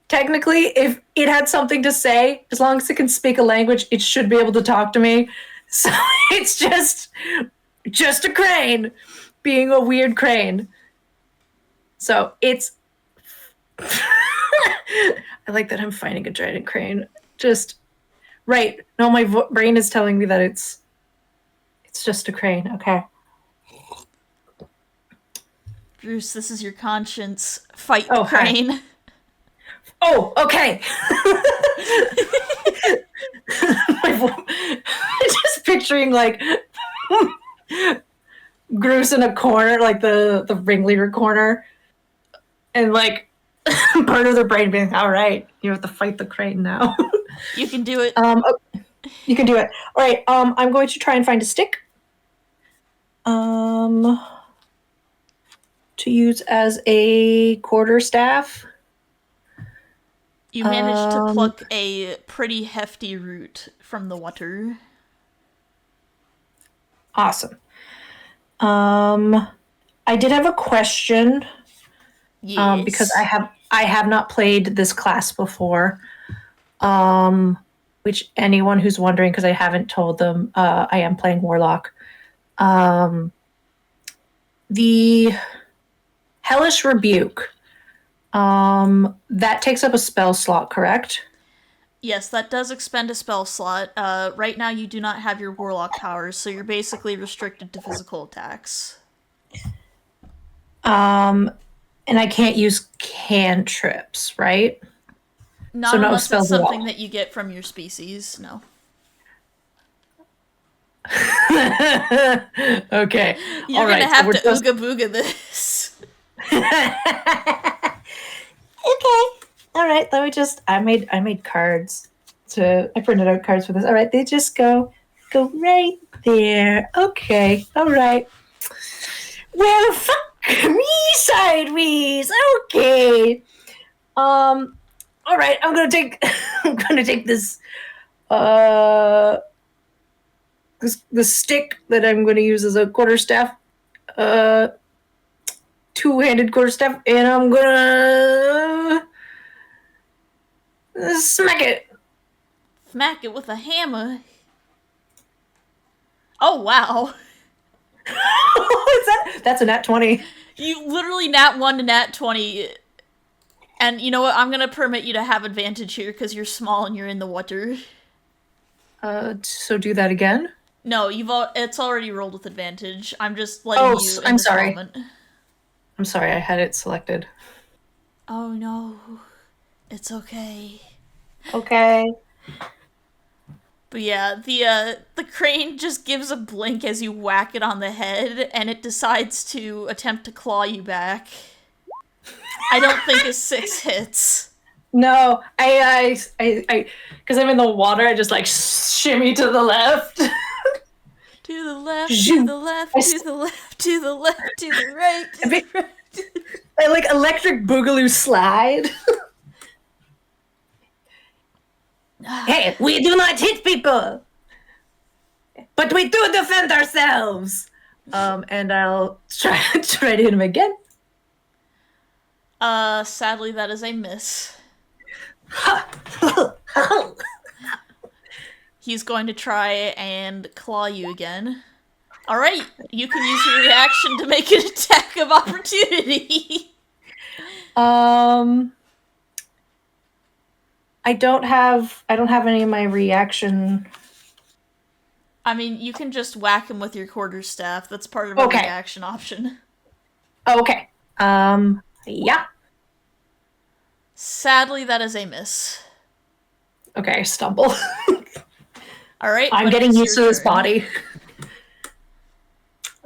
technically if it had something to say, as long as it can speak a language, it should be able to talk to me. So it's just a crane being a weird crane. So it's I like that I'm finding a giant crane. Just right. No, my brain is telling me that it's just a crane. Okay. Bruce, this is your conscience. Fight the Hi. crane. Oh, okay. Just picturing like Groose in a corner, like the ringleader corner, and like part of their brain being, all right, you have to fight the crane now. You can do it. You can do it. All right. I'm going to try and find a stick. To use as a quarterstaff. You managed to pluck a pretty hefty root from the water. Awesome. I did have a question. Yes. Because I have not played this class before. Which anyone who's wondering, because I haven't told them, I am playing Warlock. The Hellish Rebuke. That takes up a spell slot, correct? Yes, that does expend a spell slot. Right now you do not have your Warlock powers, so you're basically restricted to physical attacks. And I can't use cantrips, right? Not so no unless spells it's something that you get from your species, no. Okay. You're gonna have to ooga booga this. Okay. All right. Let me just. I made cards. I printed out cards for this. All right. They just go right there. Okay. All right. Well, fuck me sideways. Okay. All right. I'm gonna take. I'm gonna take this. The stick that I'm gonna use as a quarterstaff. Two-handed quarterstaff, and I'm gonna smack it. Smack it with a hammer. Oh, wow. What's that? That's a nat 20. You literally nat 1 to nat 20. And you know what? I'm gonna permit you to have advantage here because you're small and you're in the water. So do that again? No, it's already rolled with advantage. I'm just letting you in I'm this sorry. moment. I'm sorry, I had it selected. Oh no. It's okay. Okay. But yeah, the crane just gives a blink as you whack it on the head, and it decides to attempt to claw you back. I don't think a 6 hits. No, I, because I'm in the water, I just like shimmy to the left. To the left, to the left, to the left, to the left, to the right, to the right. I like electric boogaloo slide. Hey, we do not hit people, but we do defend ourselves. And I'll try to hit him again. Sadly, that is a miss. He's going to try and claw you again. Alright, you can use your reaction to make an attack of opportunity. I don't have any of my reaction. I mean, you can just whack him with your quarterstaff. That's part of a reaction option. Okay. Yeah. Sadly, that is a miss. Okay, stumble. Alright. I'm getting used to this body.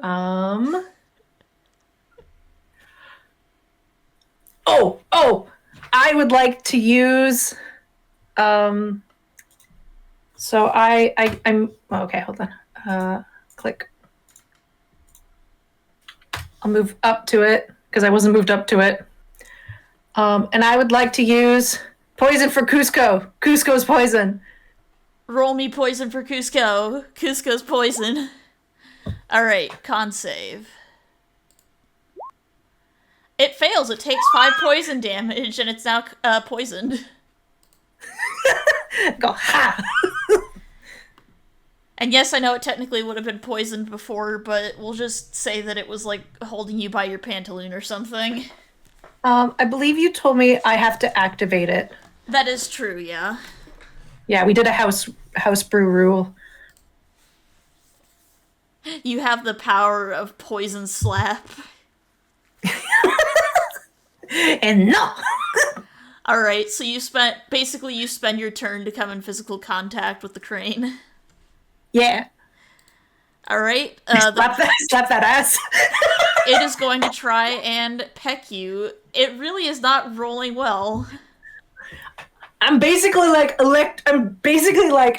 Oh, I would like to use. So I'm okay. Hold on. Click. I'll move up to it because I wasn't moved up to it. And I would like to use poison for Cusco. Cusco's poison. Roll me poison for Cusco. Cusco's poison. Alright, con save. It fails. It takes 5 poison damage, and it's now poisoned. Go, ha! And yes, I know it technically would have been poisoned before, but we'll just say that it was, like, holding you by your pantaloon or something. I believe you told me I have to activate it. That is true, yeah. Yeah, we did a house brew rule. You have the power of poison slap. And no! Alright, so you spend your turn to come in physical contact with the crane. Yeah. Alright, slap that ass. it is going to try and peck you. It really is not rolling well. I'm basically like the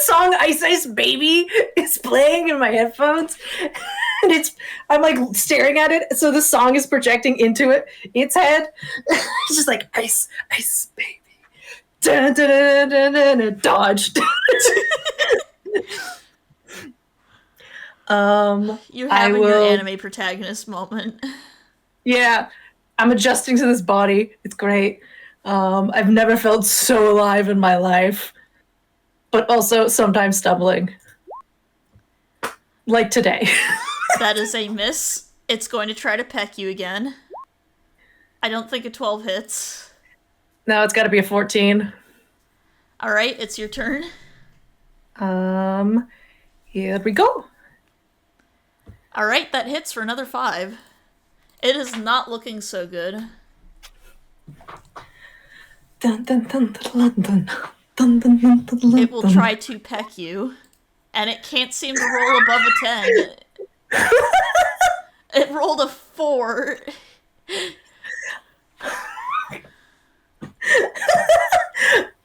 song Ice Ice Baby is playing in my headphones. And I'm like staring at it, so the song is projecting into its head. It's just like ice, ice, baby. Dun, dun, dun, dun, dun, dun, dodged. You're having your anime protagonist moment. Yeah, I'm adjusting to this body. It's great. I've never felt so alive in my life, but also sometimes stumbling. Like today. That is a miss. It's going to try to peck you again. I don't think a 12 hits. No, it's got to be a 14. Alright, it's your turn. Here we go. Alright, that hits for another 5. It is not looking so good. Dun, dun, dun, dun, dun, dun, dun, dun, dun, it will try to peck you, and it can't seem to roll above a 10. It rolled a 4.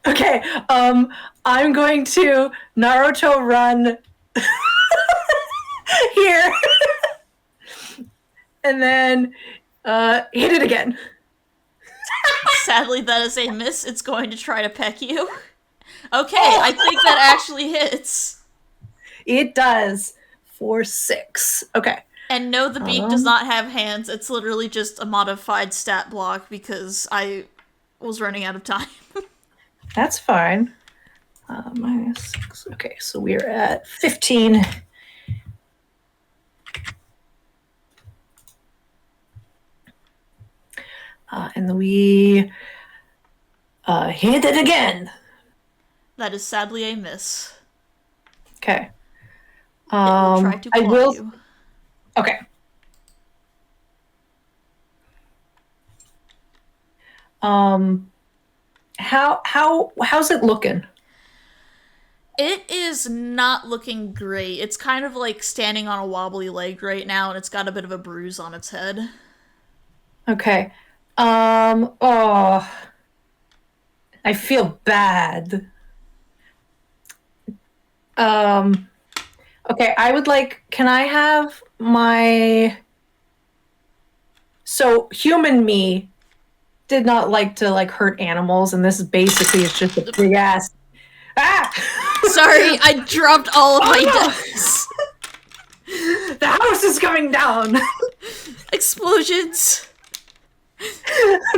Okay, I'm going to Naruto run here, and then hit it again. Sadly, that is a miss. It's going to try to peck you. Okay, I think that actually hits. It does. For 6. Okay. And no, the beak does not have hands. It's literally just a modified stat block because I was running out of time. That's fine. -6. Okay, so we're at 15. And we hit it again. That is sadly a miss. Okay. It will try to claw you. Okay. How's it looking? It is not looking great. It's kind of like standing on a wobbly leg right now, and it's got a bit of a bruise on its head. Okay. Oh, I feel bad. Okay, I would like, can I have so human me did not like to hurt animals, and this basically is just a big ass. Ah! Sorry, I dropped all of my dice. The house is coming down. Explosions.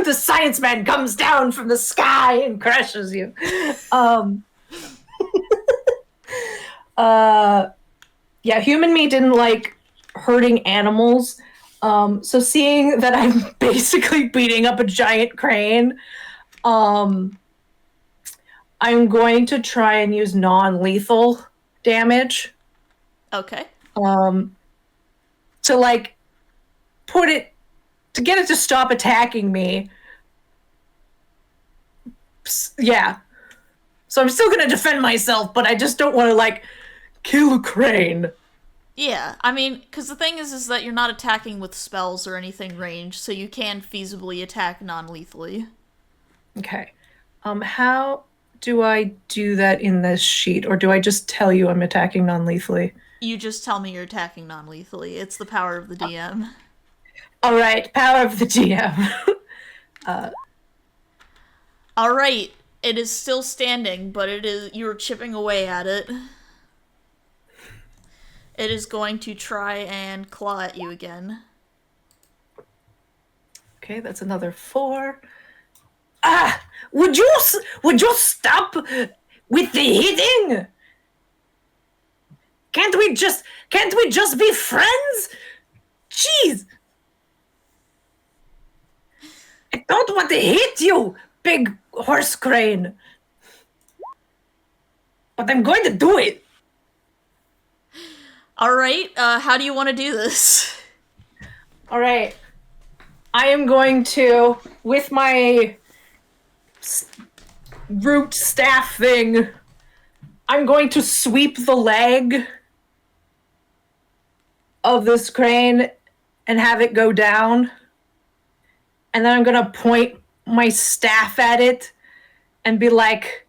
The science man comes down from the sky and crushes you. Yeah, human me didn't like hurting animals. So seeing that I'm basically beating up a giant crane, I'm going to try and use non-lethal damage. Okay. To to get it to stop attacking me. Yeah. So I'm still gonna defend myself, but I just don't want to kill a crane. Yeah, I mean, because the thing is that you're not attacking with spells or anything ranged, so you can feasibly attack non-lethally. Okay. How do I do that in this sheet, or do I just tell you I'm attacking non-lethally? You just tell me you're attacking non-lethally. It's the power of the DM. All right, power of the GM. uh, All right, it is still standing, but it is you're chipping away at it. It is going to try and claw at you again. okay, that's another 4. Ah, would you stop with the hitting? Can't we just be friends? Jeez, I don't want to hit you, big horse crane, but I'm going to do it. All right, how do you want to do this? All right, I am going to, with my root staff thing, I'm going to sweep the leg of this crane and have it go down. And then I'm going to point my staff at it and be like,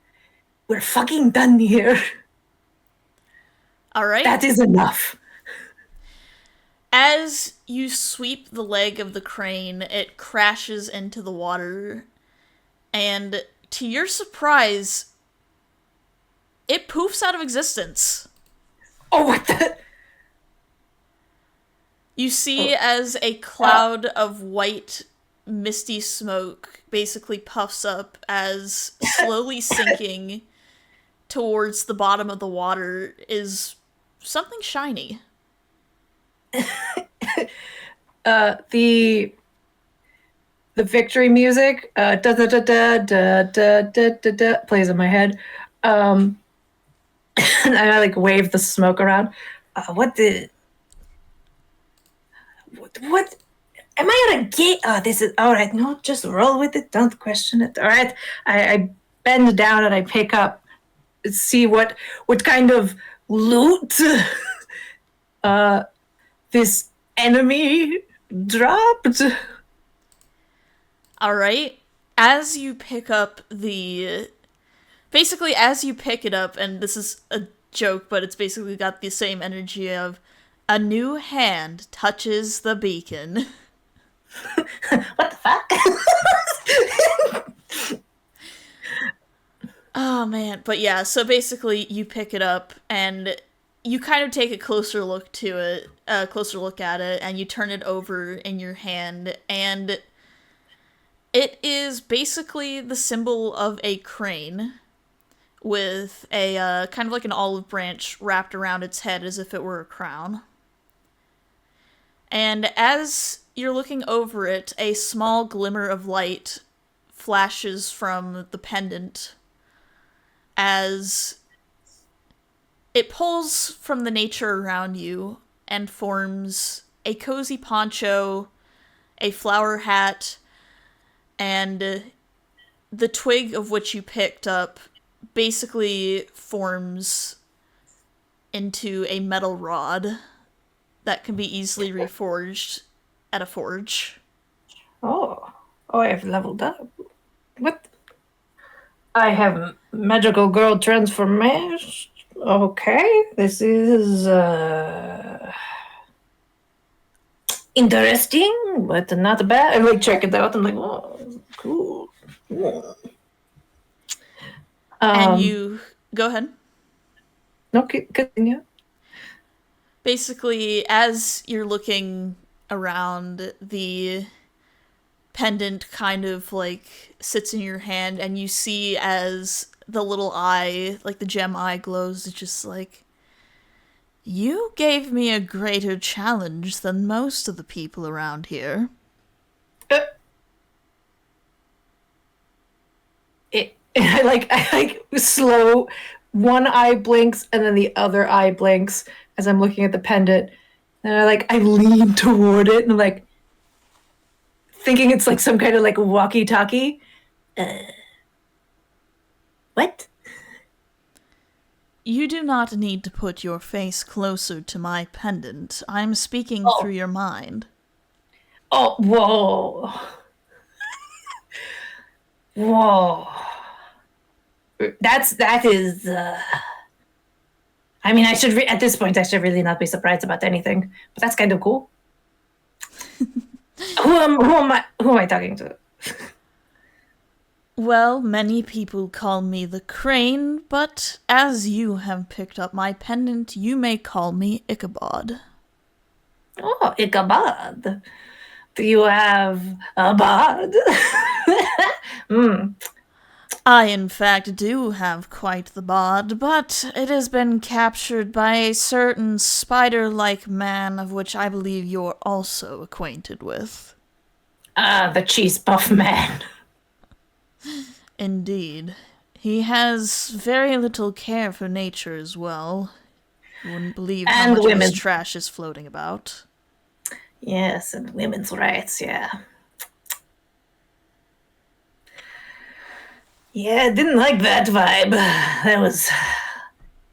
we're fucking done here. All right. That is enough. As you sweep the leg of the crane, it crashes into the water, and to your surprise, it poofs out of existence. Oh, what the? You see as a cloud of white, misty smoke basically puffs up as slowly sinking towards the bottom of the water is something shiny. The victory music da da da da da da da da da plays in my head. And I like wave the smoke around. What am I gonna get? Oh, this is all right. No, just roll with it. Don't question it. All right. I bend down and I pick up, see what kind of loot this enemy dropped. All right. As you pick up the basically as you pick it up, and this is a joke, but it's basically got the same energy of a new hand touches the beacon. What the fuck? Oh man, but yeah, so basically you pick it up and you kind of take a closer look to it, a closer look at it, and you turn it over in your hand, and it is basically the symbol of a crane with a kind of like an olive branch wrapped around its head as if it were a crown. And as you're looking over it, a small glimmer of light flashes from the pendant as it pulls from the nature around you and forms a cozy poncho, a flower hat, and the twig of which you picked up basically forms into a metal rod that can be easily reforged at a forge. Oh, I have leveled up. What? I have magical girl transformation. Okay, this is interesting, but not bad. I like check it out. I'm like, oh, cool. And you go ahead. No, continue. Basically, as you're looking around, the pendant kind of like sits in your hand, and you see as the little eye, like the gem eye, glows. It's just like, you gave me a greater challenge than most of the people around here. I like slow. One eye blinks and then the other eye blinks as I'm looking at the pendant. And I lean toward it and I'm like thinking it's like some kind of like walkie-talkie. What? You do not need to put your face closer to my pendant. I'm speaking through Oh, your mind. oh, whoa, whoa. That is. I mean, at this point, I should really not be surprised about anything. But that's kind of cool. Who am I talking to? Well, many people call me the Crane, but as you have picked up my pendant, you may call me Ichabod. Oh, Ichabod. Do you have a bod? I, in fact, do have quite the bod, but it has been captured by a certain spider-like man of which I believe you're also acquainted with. Ah, the cheese puff man. Indeed. He has very little care for nature as well. You wouldn't believe how And much of his women. trash is floating about. Yes, and women's rights, yeah. Yeah, I didn't like that vibe.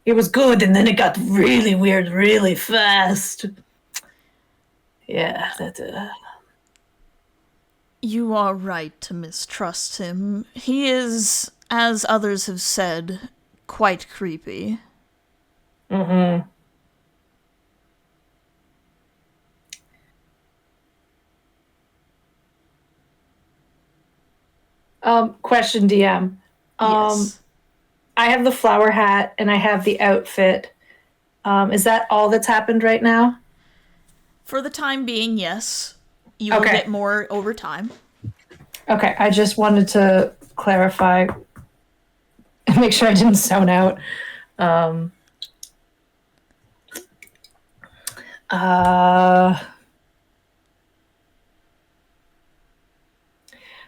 It was good, and then it got really weird really fast. Yeah, that, You are right to mistrust him. He is, as others have said, quite creepy. mm-hmm. Question, DM. Um, Yes. I have the flower hat and I have the outfit. Is that all that's happened right now? For the time being, yes. You will Okay. get more over time. Okay. I just wanted to clarify and make sure I didn't zone out. Um, uh,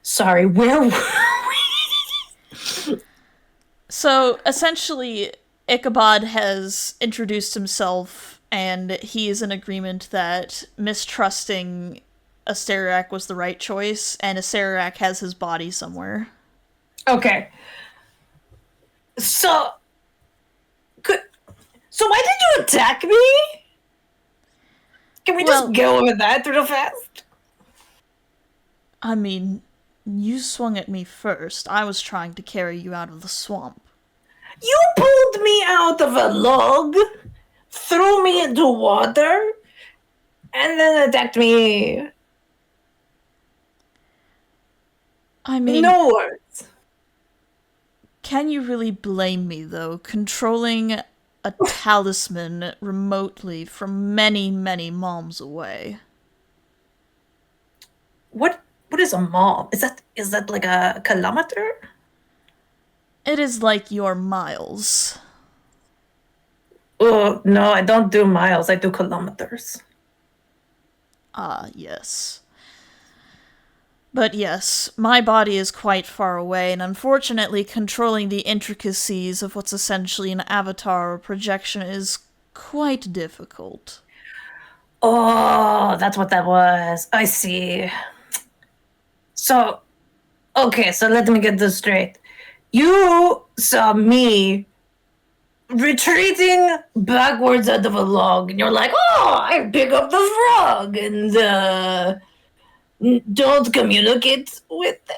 Sorry, where were we? So, essentially, Ichabod has introduced himself, and he is in agreement that mistrusting Asterak was the right choice, and Asterak has his body somewhere. Okay. So, could, so why did you attack me? Can we Well, just go over that real fast? I mean, you swung at me first. I was trying to carry you out of the swamp. You pulled me out of a log, threw me into water, and then attacked me. I mean, No words. can you really blame me, though? Controlling a talisman remotely from many, many moms away. What is a mile? Is that like a kilometer? It is like your miles. Oh no, I don't do miles. I do kilometers. Ah, yes. But yes, my body is quite far away, and unfortunately, controlling the intricacies of what's essentially an avatar or projection is quite difficult. Oh, that's what that was. I see. So, okay, so let me get this straight. You saw me retreating backwards out of a log, and you're like, "Oh, I pick up the frog," and don't communicate with them.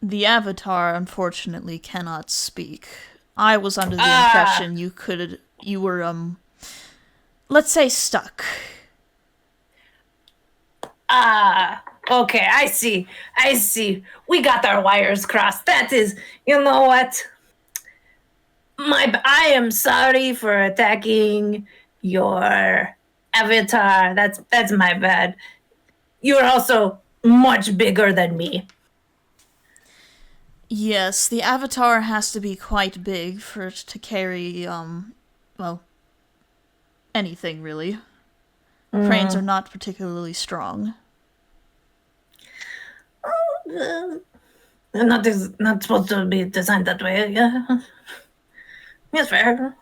The avatar, unfortunately, cannot speak. I was under the Ah, impression you were, let's say stuck. ah. Okay, I see. I see. We got our wires crossed. That is, you know what? I am sorry for attacking your avatar. That's my bad. You're also much bigger than me. Yes, the avatar has to be quite big for it to carry, well, anything really. Cranes are not particularly strong. Not supposed to be designed that way. Yeah, yes, fair.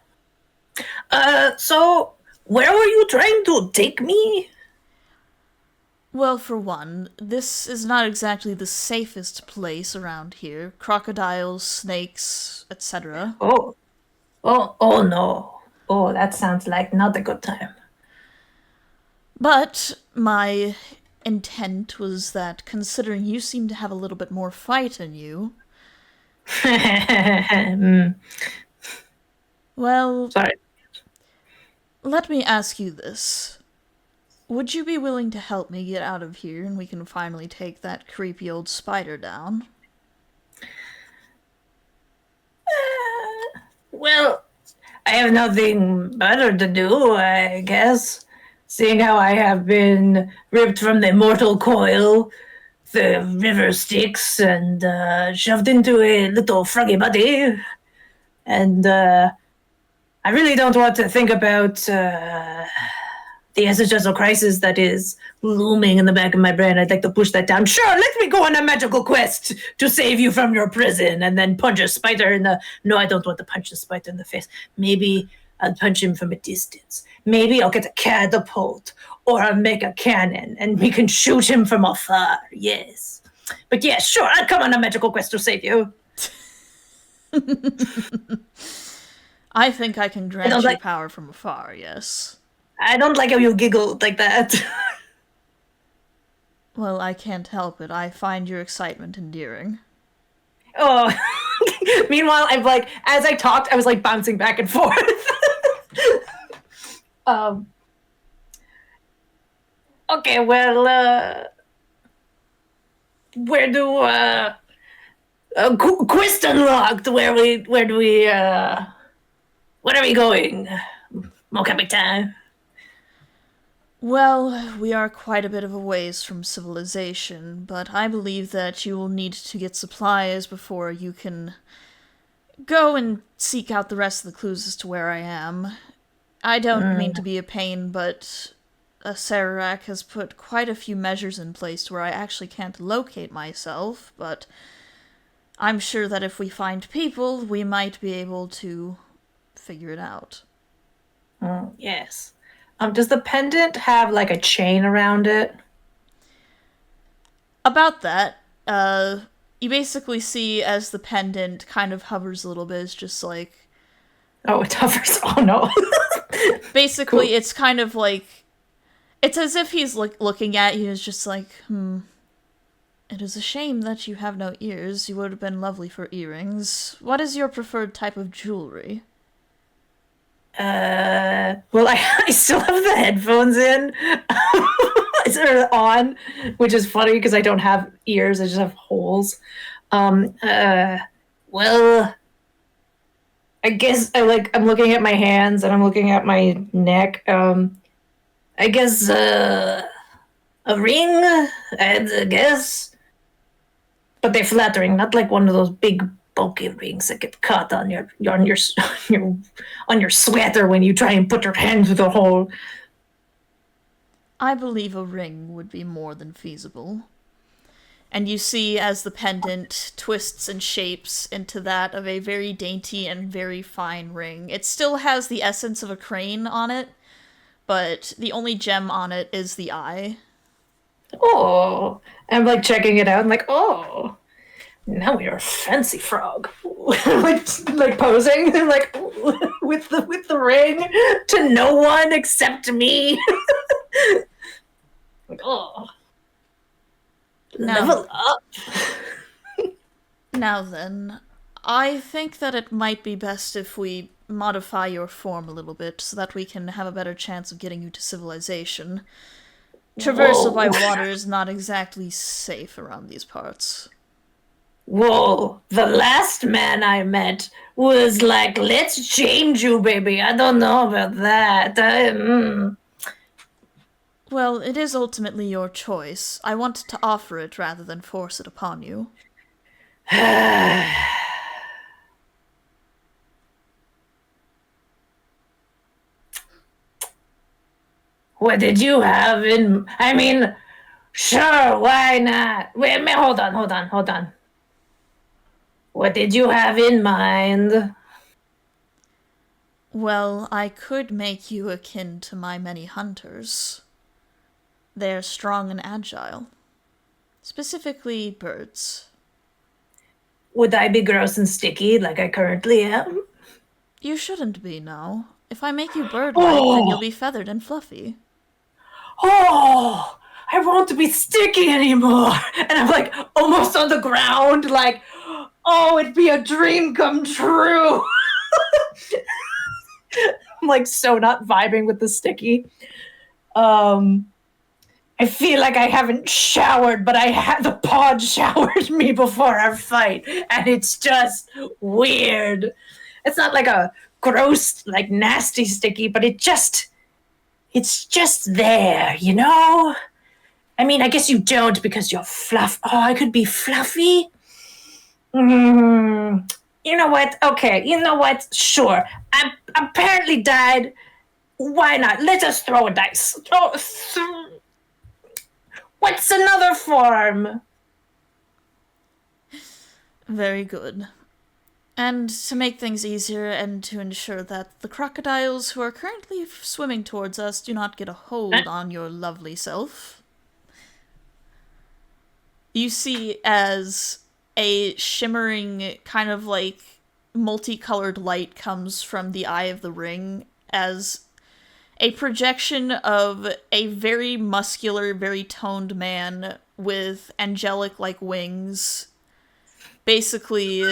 So where were you trying to take me? Well, for one, this is not exactly the safest place around here. Crocodiles, snakes, etc. Oh, Oh no. Oh, that sounds like not a good time. But my intent was that considering you seem to have a little bit more fight in you, Mm, well, sorry. let me ask you this. Would you be willing to help me get out of here and we can finally take that creepy old spider down? Well, I have nothing better to do, I guess. Seeing how I have been ripped from the mortal coil, the river Styx, and shoved into a little froggy body. And I really don't want to think about the existential crisis that is looming in the back of my brain. I'd like to push that down. Sure, let me go on a magical quest to save you from your prison and then punch a spider in the. No, I don't want to punch the spider in the face. Maybe I'll punch him from a distance. Maybe I'll get a catapult or I'll make a cannon and we can shoot him from afar. Yes. But yeah, sure, I'll come on a magical quest to save you. I think I can I don't grant you like power from afar, yes. I don't like how you giggled like that. Well, I can't help it. I find your excitement endearing. Oh. Meanwhile, I'm like, as I talked, I was like bouncing back and forth. um. Okay, well, where do quest unlocked? Where do we where are we going? Mon Capitan. Well, we are quite a bit of a ways from civilization, but I believe that you will need to get supplies before you can go and seek out the rest of the clues as to where I am. I don't mean to be a pain, but Sararak has put quite a few measures in place where I actually can't locate myself, but I'm sure that if we find people, we might be able to figure it out. Yes. Does the pendant have like a chain around it? About that, you basically see as the pendant kind of hovers a little bit, it's just like. Oh, it hovers. Oh no. Basically, Cool. it's kind of like. It's as if he's looking at you, and is just like, It is a shame that you have no ears. You would have been lovely for earrings. What is your preferred type of jewelry? Well, I still have the headphones in. They're on, which is funny because I don't have ears, I just have holes. Um, uh, well, I guess I'm looking at my hands and I'm looking at my neck. I guess a ring, I guess, but they're flattering, not like one of those big bulky rings that get caught on your on your sweater when you try and put your hand through the hole. I believe a ring would be more than feasible. And you see as the pendant twists and shapes into that of a very dainty and very fine ring. It still has the essence of a crane on it, but the only gem on it is the eye. Oh, I'm like checking it out. I'm like, oh, now we are a fancy frog. like posing, like with the ring to no one except me. Like, oh, Now, level up. now then, I think that it might be best if we modify your form a little bit so that we can have a better chance of getting you to civilization. Traversal by Whoa, water is not exactly safe around these parts. whoa. The last man I met was like, let's change you, baby. I don't know about that. Well, it is ultimately your choice. I want to offer it rather than force it upon you. What did you have in? I mean, sure, why not? Wait, hold on. What did you have in mind? Well, I could make you akin to my many hunters. They are strong and agile. Specifically, birds. Would I be gross and sticky like I currently am? You shouldn't be, no. If I make you bird-like, then you'll Oh, be feathered and fluffy. oh, I won't be sticky anymore. And I'm like almost on the ground, like, oh, it'd be a dream come true. I'm like so not vibing with the sticky. I feel like I haven't showered, but the pod showered me before our fight, and it's just weird. It's not like a gross, like nasty sticky, but it's just there, you know? I mean, I guess you don't because you're fluff. Oh, I could be fluffy? You know what? Okay, you know what? Sure. I apparently died. Why not? Let us throw a dice. What's another form? Very good. And to make things easier and to ensure that the crocodiles who are currently swimming towards us do not get a hold on your lovely self, you see as a shimmering kind of like multicolored light comes from the eye of the ring as a projection of a very muscular, very toned man with angelic like wings basically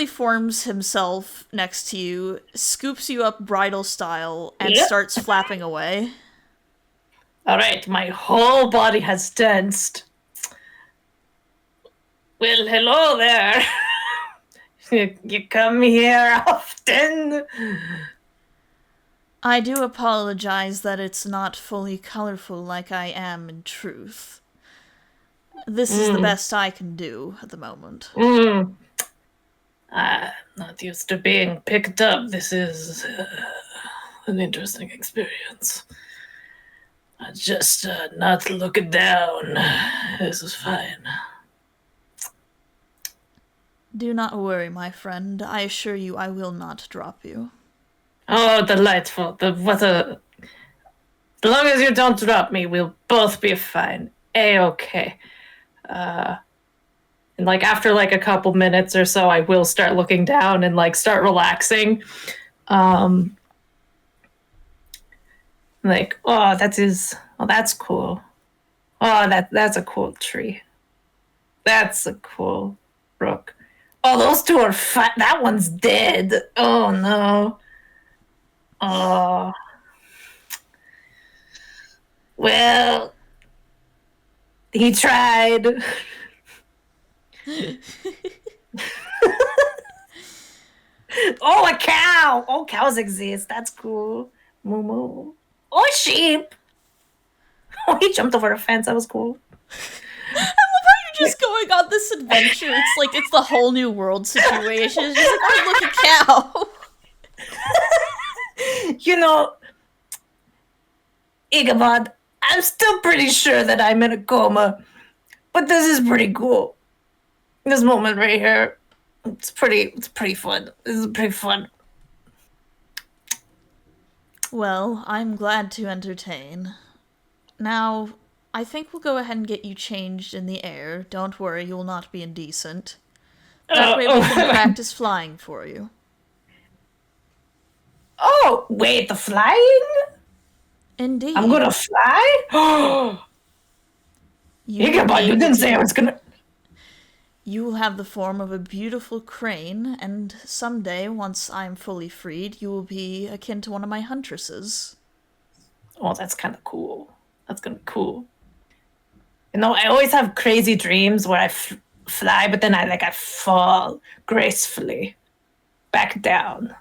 forms himself next to you, scoops you up bridal style, and Yep. starts flapping away. All right, my whole body has tensed. Well, hello there. You come here often? I do apologize that it's not fully colorful like I am in truth. This is the best I can do at the moment. I'm not used to being picked up. This is an interesting experience. Just not looking down. This is fine. Do not worry, my friend. I assure you I will not drop you. Oh, delightful. As long as you don't drop me, we'll both be fine. A-okay. And like after like a couple minutes or so, I will start looking down and like start relaxing. Like, that's cool. Oh, that's a cool tree. That's a cool brook. Oh, those two are fat. That one's dead. Oh no. Oh. Well, he tried. Oh, a cow. Oh, cows exist. That's cool. Moo moo. Oh, a sheep. Oh, he jumped over a fence. That was cool. You're just going on this adventure. It's like it's the whole new world situation. It's just like, oh, look, a cow. You know, Ichabod, I'm still pretty sure that I'm in a coma, but this is pretty cool. This moment right here, it's pretty fun. This is pretty fun. Well, I'm glad to entertain. Now, I think we'll go ahead and get you changed in the air. Don't worry, you will not be indecent. That way we can practice flying for you. Oh, wait, the flying? Indeed. I'm gonna fly? Oh, Ichabod, you didn't say I was gonna. You will have the form of a beautiful crane, and someday, once I'm fully freed, you will be akin to one of my huntresses. Oh, that's kind of cool. That's gonna be cool. You know, I always have crazy dreams where I fly, but then I fall gracefully back down.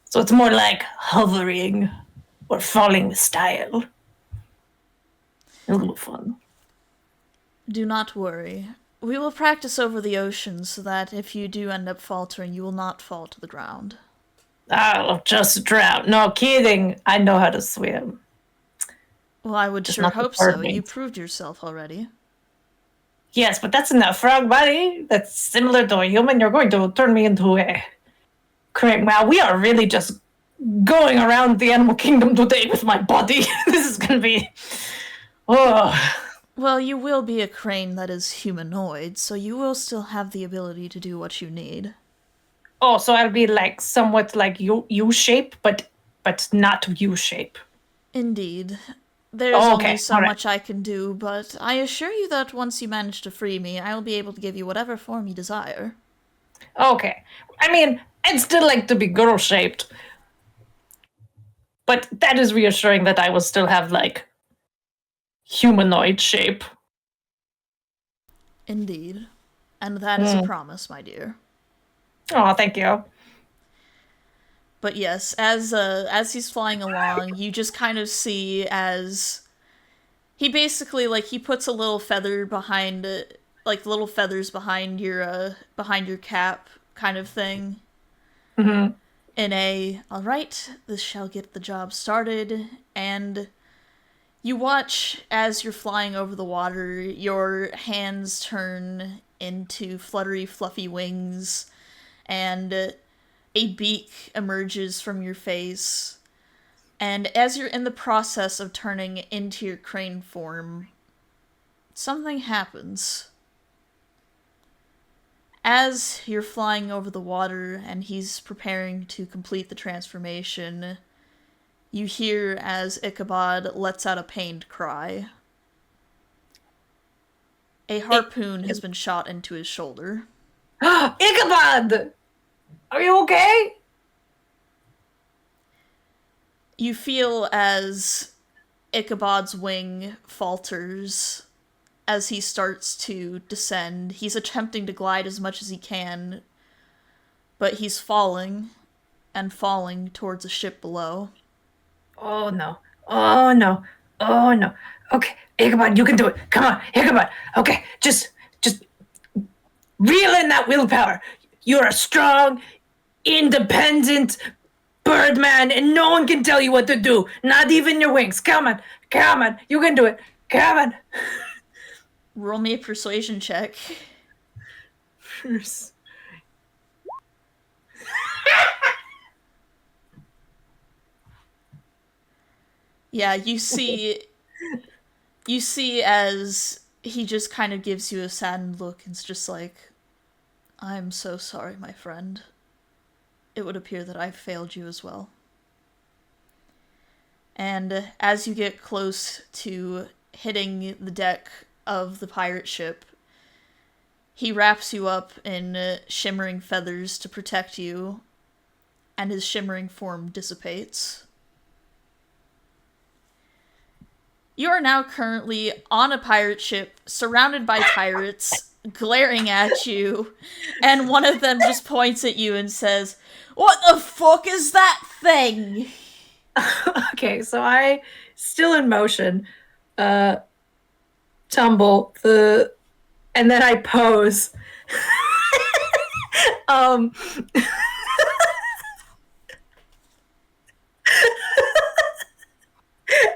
So it's more like hovering or falling with style. A little fun. Do not worry. We will practice over the ocean so that if you do end up faltering, you will not fall to the ground. I'll just drown. No kidding. I know how to swim. Well, I would Just sure not the hope so. mermaids. You proved yourself already. Yes, but that's in a frog body. That's similar to a human. You're going to turn me into a crane. Wow, we are really just going around the animal kingdom today with my body. This is gonna be. Oh. Well, you will be a crane that is humanoid, so you will still have the ability to do what you need. Oh, so I'll be like somewhat like U shape, but not U shape. Indeed. There's Oh, only okay, so all right. much I can do, but I assure you that once you manage to free me, I will be able to give you whatever form you desire. Okay. I mean, I'd still like to be girl shaped, but that is reassuring that I will still have like humanoid shape. Indeed. And that is a Mm. promise, my dear. Oh, thank you. But yes, as he's flying along, you just kind of see as he basically like he puts a little feather behind it, like little feathers behind your cap kind of thing Hmm. in a all right, this shall get the job started. And you watch as you're flying over the water, your hands turn into fluttery fluffy wings, and a beak emerges from your face. And as you're in the process of turning into your crane form, something happens. As you're flying over the water and he's preparing to complete the transformation, you hear as Ichabod lets out a pained cry. A I- harpoon has been shot into his shoulder. Ichabod! Are you okay? You feel as Ichabod's wing falters as he starts to descend. He's attempting to glide as much as he can, but he's falling and falling towards a ship below. Oh no. Oh no. Oh no. Okay, Ichabod, you can do it. Come on, Ichabod. Okay, just reel in that willpower. You're a strong, independent birdman, and no one can tell you what to do. Not even your wings. Come on. Come on. You can do it. Come on. Roll me a persuasion check. Yeah, you see as he just kind of gives you a saddened look and it's just like, I'm so sorry, my friend. It would appear that I've failed you as well. And as you get close to hitting the deck of the pirate ship, he wraps you up in shimmering feathers to protect you, and his shimmering form dissipates. You are now currently on a pirate ship, surrounded by pirates, glaring at you, and one of them just points at you and says, "What the fuck is that thing?" Okay, so I still in motion, uh tumble the and then I pose. um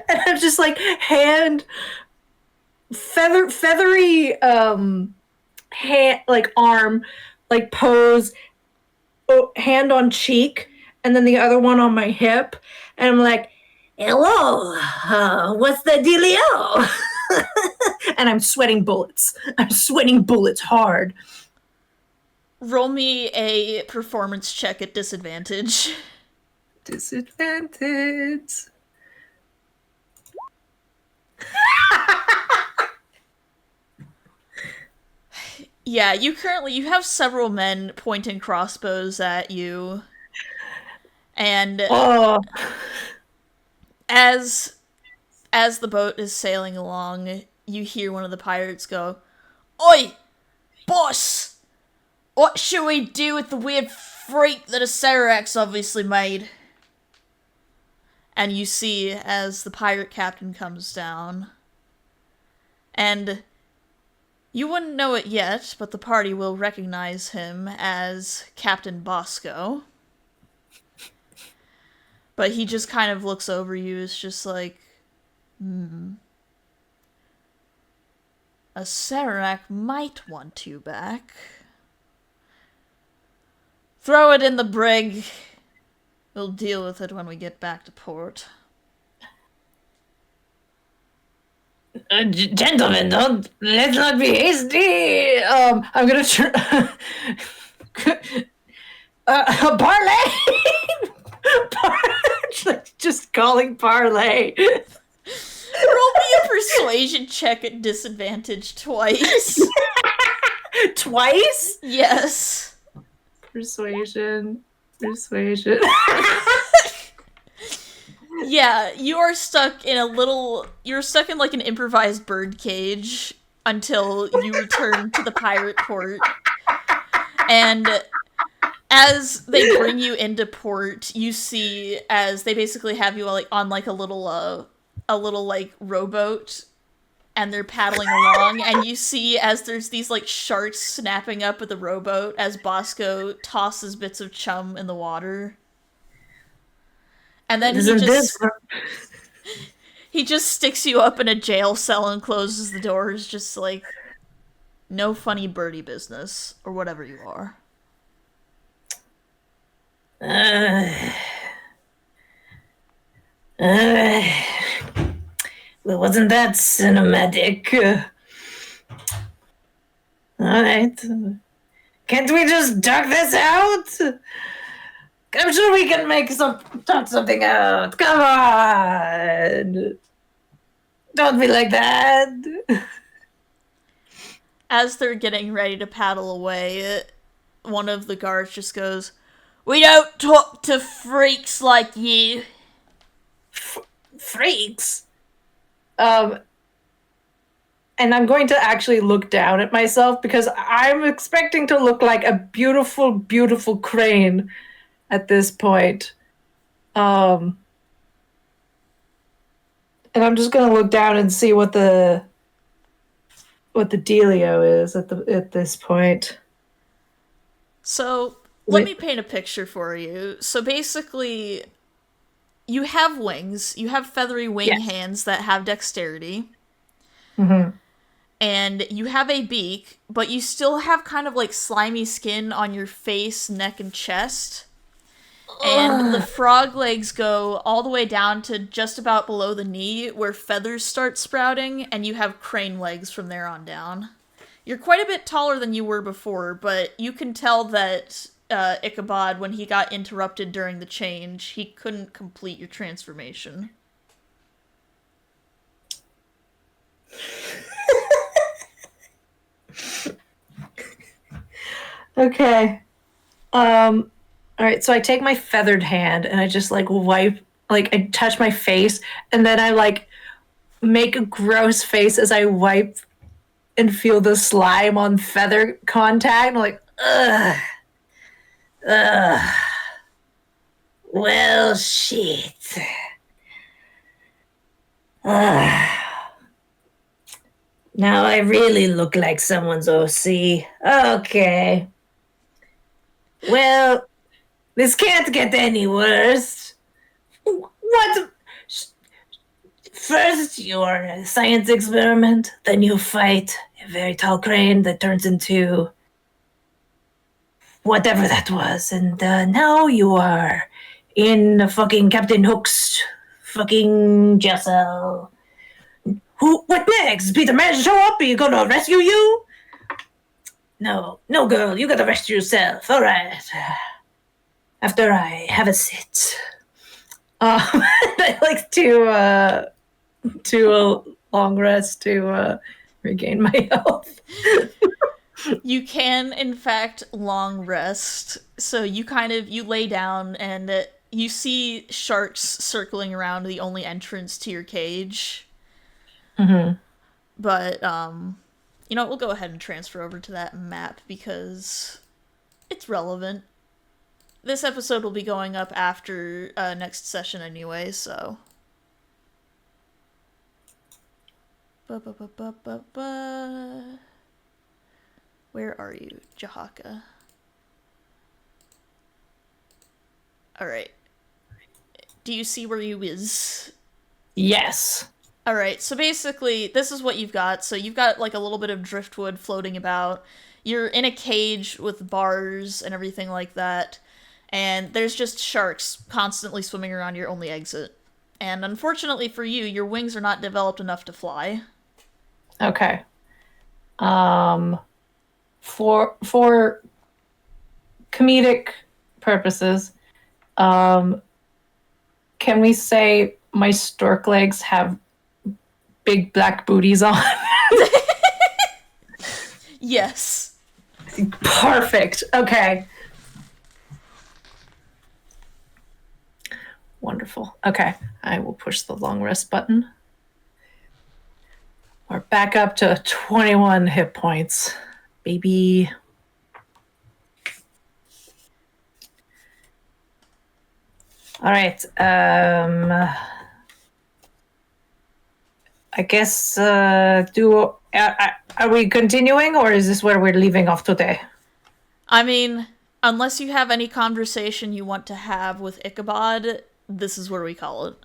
and I'm just like feathery hand like arm like pose, hand on cheek and then the other one on my hip, and I'm like, hello, what's the dealio? And I'm sweating bullets. I'm sweating bullets hard. Roll me a performance check at disadvantage. Disadvantage. Yeah, you have several men pointing crossbows at you, and Oh, as as the boat is sailing along, you hear one of the pirates go, "Oi, boss! What should we do with the weird freak that a Sarax obviously made?" And you see as the pirate captain comes down, and you wouldn't know it yet, but the party will recognize him as Captain Bosco. But he just kind of looks over you, is just like, a Sarac might want you back. Throw it in the brig. We'll deal with it when we get back to port. gentlemen, don't let's not be hasty. I'm gonna try. Parlay. Just calling parlay. Roll me a persuasion check at disadvantage twice. Twice? Yes. Persuasion. Yeah, you are stuck in you're stuck in like an improvised bird cage until you return to the pirate port. And as they bring you into port, you see as they basically have you like on like a little like rowboat, and they're paddling along, and you see as there's these like sharks snapping up at the rowboat as Bosco tosses bits of chum in the water. And then he just sticks you up in a jail cell and closes the doors, just like no funny birdie business or whatever you are. Well, wasn't that cinematic? Alright. Can't we just duck this out? I'm sure we can talk something out. Come on. Don't be like that. As they're getting ready to paddle away, one of the guards just goes, "We don't talk to freaks like you." Freaks? And I'm going to actually look down at myself because I'm expecting to look like a beautiful, beautiful crane at this point. And I'm just gonna look down and see what the dealio is at this point. So let me paint a picture for you. So basically, you have wings. You have feathery wing hands that have dexterity. Mm-hmm. And you have a beak, but you still have kind of like slimy skin on your face, neck, and chest. And the frog legs go all the way down to just about below the knee, where feathers start sprouting, and you have crane legs from there on down. You're quite a bit taller than you were before, but you can tell that Ichabod, when he got interrupted during the change, he couldn't complete your transformation. Okay. All right, so I take my feathered hand and I just like wipe, like I touch my face, and then I like make a gross face as I wipe and feel the slime on feather contact. I'm like, ugh. Well, shit. Now I really look like someone's OC. Okay. Well, this can't get any worse. What? First, you're a science experiment, then you fight a very tall crane that turns into whatever that was, and now you are in fucking Captain Hook's fucking jail cell. What next? Peter Man show up? Are you gonna rescue you? No, girl, you gotta rescue yourself. All right. After I have a sit. I like to a long rest to regain my health. You can, in fact, long rest. So you lay down and you see sharks circling around the only entrance to your cage. Mm-hmm. But, we'll go ahead and transfer over to that map because it's relevant. This episode will be going up after next session anyway, so. Where are you, Jahaka? Alright. Do you see where you is? Yes. Alright, so basically, this is what you've got. So you've got, like, a little bit of driftwood floating about. You're in a cage with bars and everything like that. And there's just sharks constantly swimming around your only exit. And unfortunately for you, your wings are not developed enough to fly. Okay. For comedic purposes, um, can we say my stork legs have big black booties on? Yes. Perfect. Okay. Wonderful. Okay. I will push the long rest button. We're back up to 21 hit points. Baby. All right. I guess are we continuing, or is this where we're leaving off today? I mean, unless you have any conversation you want to have with Ichabod, this is where we call it.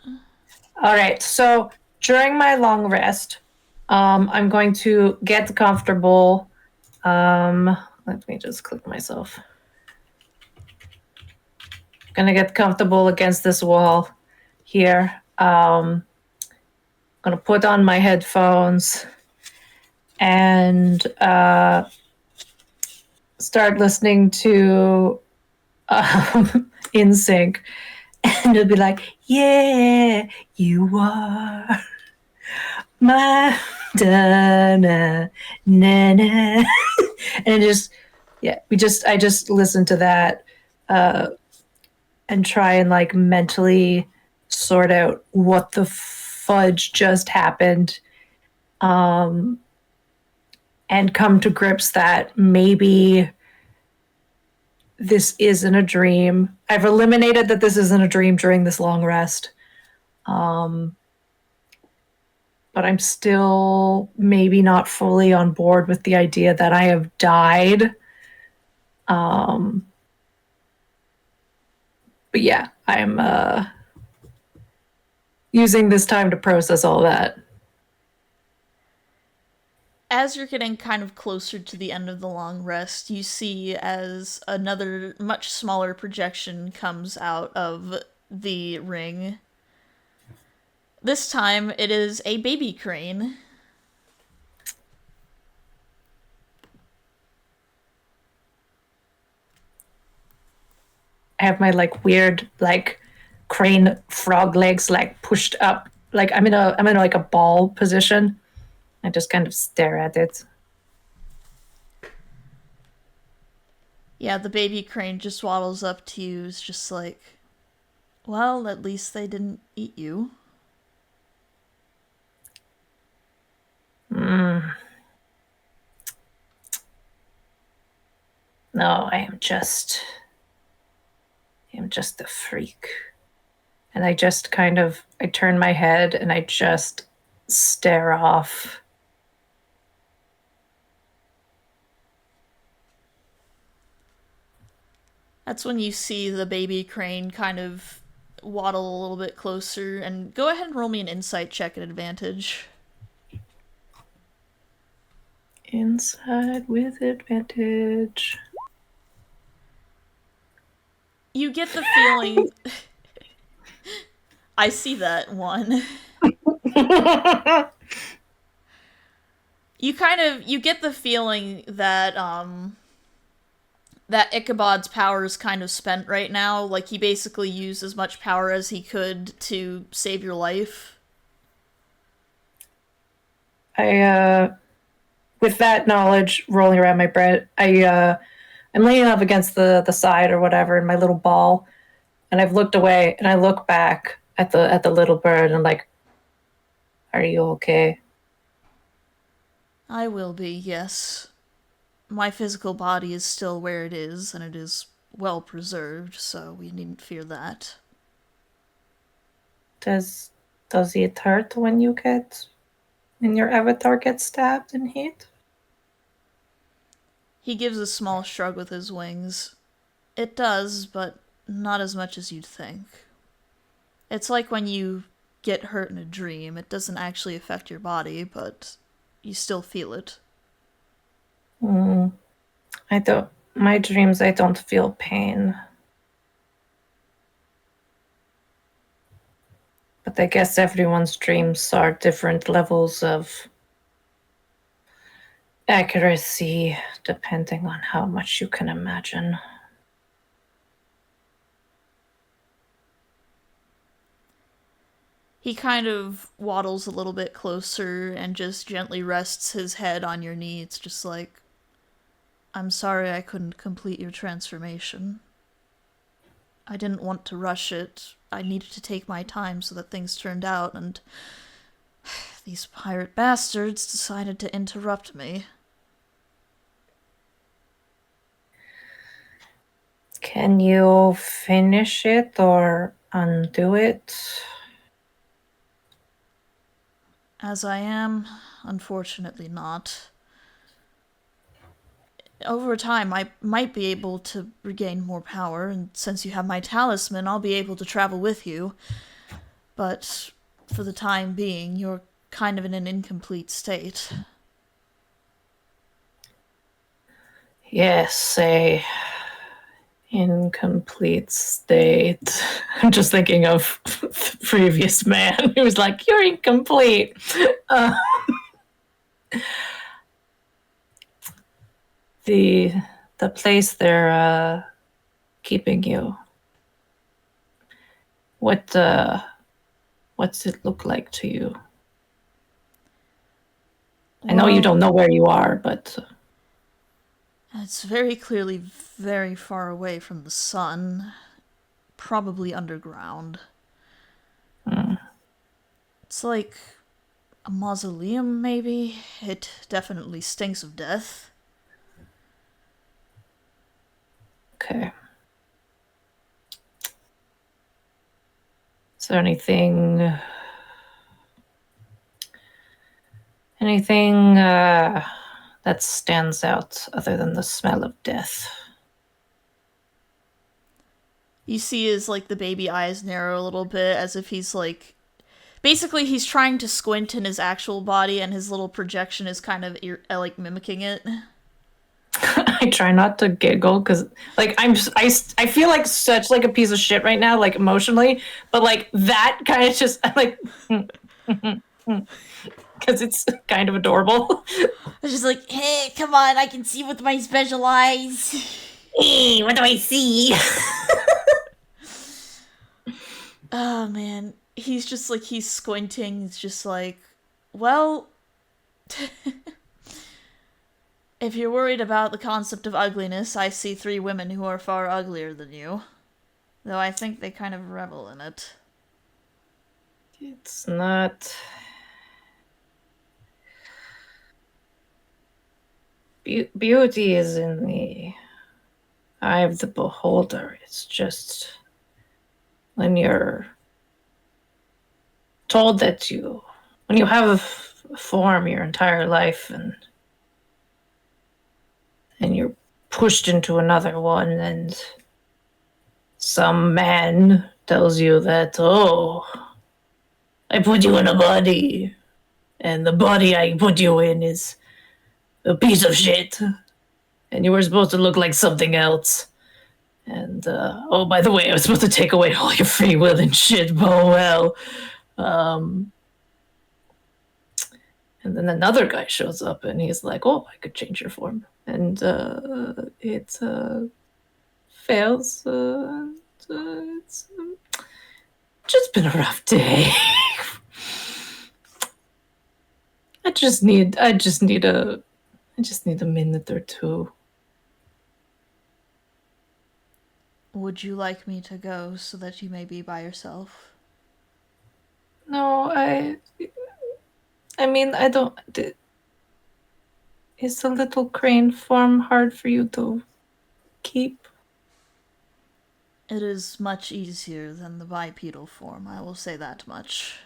All right. So during my long rest, I'm going to get comfortable. Let me just click myself. Gonna get comfortable against this wall here. Gonna put on my headphones and start listening to In Sync, and it'll be like, "Yeah, you are my na na na," and I just listen to that and try and like mentally sort out what the fudge just happened, and come to grips that maybe this isn't a dream. I've eliminated that this isn't a dream during this long rest. But I'm still maybe not fully on board with the idea that I have died. But yeah, I'm using this time to process all that. As you're getting kind of closer to the end of the long rest, you see as another much smaller projection comes out of the ring. This time it is a baby crane. I have my like weird like crane frog legs like pushed up. Like I'm in like a ball position. I just kind of stare at it. Yeah, the baby crane just waddles up to you, is just like, well, at least they didn't eat you. No, I'm just a freak. And I just I turn my head and I just stare off. That's when you see the baby crane kind of waddle a little bit closer, and go ahead and roll me an insight check at advantage. Inside with advantage. You get the feeling. I see that one. You get the feeling that that Ichabod's power is kind of spent right now. Like, he basically used as much power as he could to save your life. With that knowledge rolling around my brain, I'm leaning up against the side or whatever in my little ball, and I've looked away and I look back at the little bird and I'm like, "Are you okay?" I will be, yes. My physical body is still where it is, and it is well preserved, so we needn't fear that. Does it hurt when your avatar gets stabbed and hit? He gives a small shrug with his wings. It does, but not as much as you'd think. It's like when you get hurt in a dream. It doesn't actually affect your body, but you still feel it. I don't. My dreams, I don't feel pain. But I guess everyone's dreams are different levels of accuracy, depending on how much you can imagine. He kind of waddles a little bit closer and just gently rests his head on your knee. It's just like, I'm sorry I couldn't complete your transformation. I didn't want to rush it. I needed to take my time so that things turned out, and these pirate bastards decided to interrupt me. Can you finish it or undo it? As I am, unfortunately not. Over time, I might be able to regain more power, and since you have my talisman, I'll be able to travel with you. But for the time being, you're kind of in an incomplete state. Yes, a incomplete state. I'm just thinking of the previous man who was like, "You're incomplete." Uh, the the place they're keeping you. What's it look like to you? I know you Well, don't know where you are, but it's very clearly very far away from the sun, probably underground. mm, It's like a mausoleum, maybe? It definitely stinks of death. okay. Is there anything that stands out other than the smell of death? You see his, like, the baby eyes narrow a little bit as if he's, like, basically he's trying to squint in his actual body and his little projection is kind of like mimicking it. I try not to giggle because, like, I feel like such like a piece of shit right now, like emotionally, but like that kind of just like because it's kind of adorable. It's just like, hey, come on, I can see with my special eyes. Hey, what do I see? Oh man, he's just like he's squinting. It's just like, well, if you're worried about the concept of ugliness, I see three women who are far uglier than you. Though I think they kind of revel in it. It's not. Beauty is in the eye of the beholder. It's just when you're told that when you have a form your entire life and you're pushed into another one and some man tells you that, oh, I put you in a body and the body I put you in is a piece of shit and you were supposed to look like something else. And oh, by the way, I was supposed to take away all your free will and shit. Oh well. Um, and then another guy shows up and he's like, "Oh, I could change your form," and it fails. It's just been a rough day. I just need a minute or two. Would you like me to go so that you may be by yourself? No, I mean, I don't. Is the little crane form hard for you to keep? It is much easier than the bipedal form, I will say that much.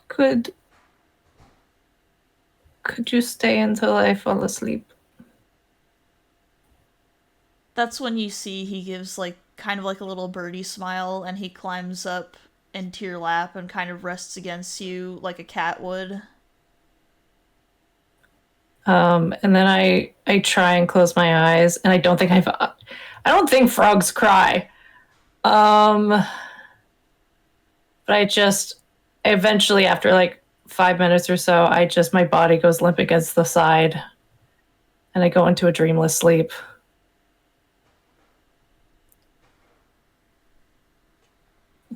Could could you stay until I fall asleep? That's when you see he gives like kind of like a little birdie smile and he climbs up into your lap and kind of rests against you like a cat would. And then I try and close my eyes, and I don't think frogs cry. Um, but I just eventually, after like 5 minutes or so, my body goes limp against the side, and I go into a dreamless sleep.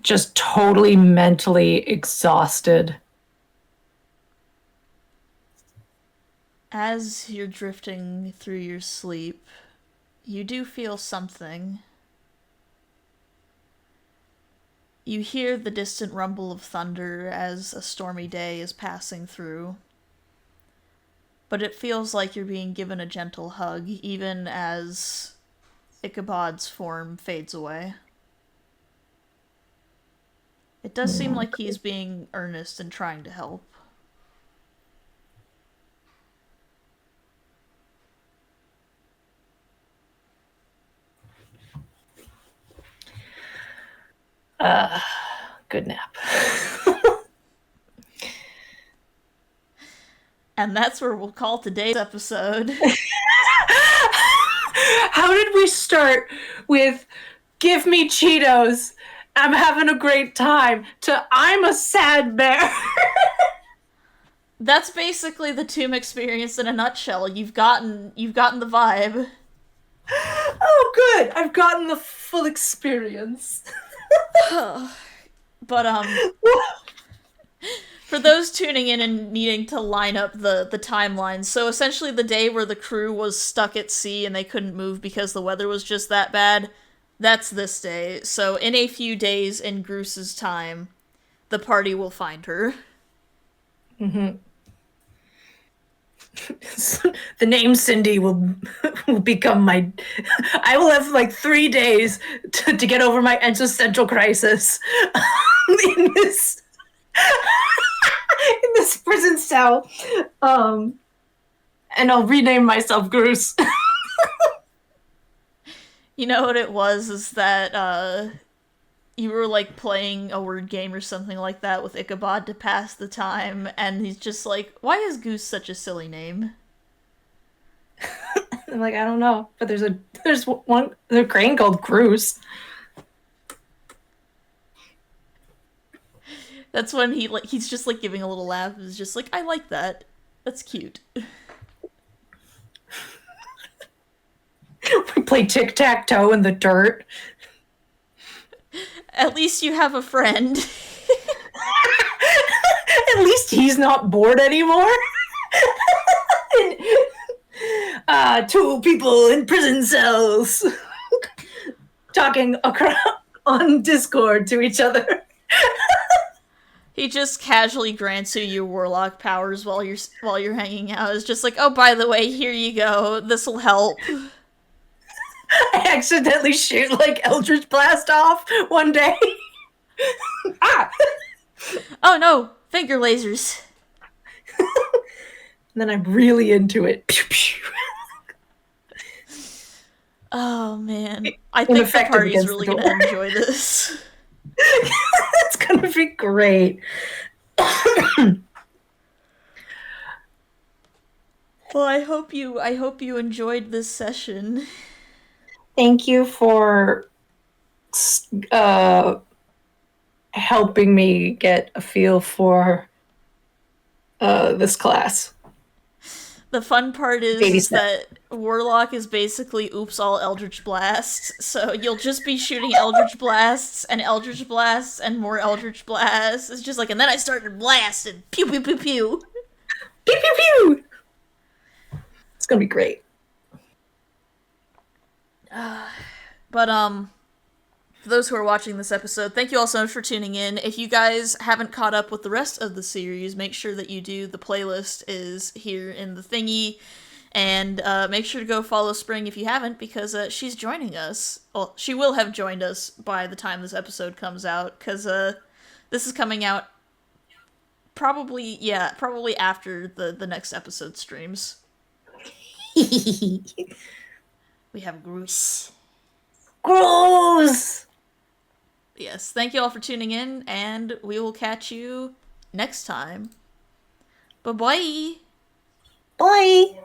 just totally mentally exhausted. As you're drifting through your sleep, you do feel something. You hear the distant rumble of thunder as a stormy day is passing through. But it feels like you're being given a gentle hug, even as Ichabod's form fades away. It does seem like he's being earnest and trying to help. Good nap. And that's where we'll call today's episode. How did we start with give me Cheetos, I'm having a great time, to I'm a sad bear? That's basically the Tomb experience in a nutshell. You've gotten the vibe. Oh, good. I've gotten the full experience. But for those tuning in and needing to line up the timelines, so essentially the day where the crew was stuck at sea and they couldn't move because the weather was just that bad, that's this day. So in a few days in Bruce's time, the party will find her. Mm-hmm. The name Cindy will become my. I will have like 3 days to get over my existential crisis in this in this prison cell, and I'll rename myself Bruce. You know what it was, is that you were like playing a word game or something like that with Ichabod to pass the time, and he's just like, why is Goose such a silly name? I'm like, I don't know, but there's a crane called Cruz. That's when he's just like giving a little laugh. It's just like, I like that. That's cute. We play tic-tac-toe in the dirt. At least you have a friend. At least he's not bored anymore. Two people in prison cells talking on Discord to each other. He just casually grants you your warlock powers while you're hanging out. It's just like, oh, by the way, here you go. This'll help. I accidentally shoot like Eldritch Blast off one day. Ah! Oh no, finger lasers. And then I'm really into it. Pew, pew. Oh man, I think the party's really gonna enjoy this. It's gonna be great. Well, I hope you enjoyed this session. Thank you for helping me get a feel for this class. The fun part is that Warlock is basically oops all Eldritch Blasts, so you'll just be shooting Eldritch Blasts and Eldritch Blasts and more Eldritch Blasts. It's just like, and then I started blasting. Pew pew pew pew. Pew pew pew! It's gonna be great. But for those who are watching this episode, thank you all so much for tuning in. If you guys haven't caught up with the rest of the series, make sure that you do. The playlist is here in the thingy. And make sure to go follow Spring if you haven't, because she's joining us. Well, she will have joined us by the time this episode comes out, because this is coming out probably after the next episode streams. We have Groose. Gross! Yes, thank you all for tuning in, and we will catch you next time. Bye-bye! Bye!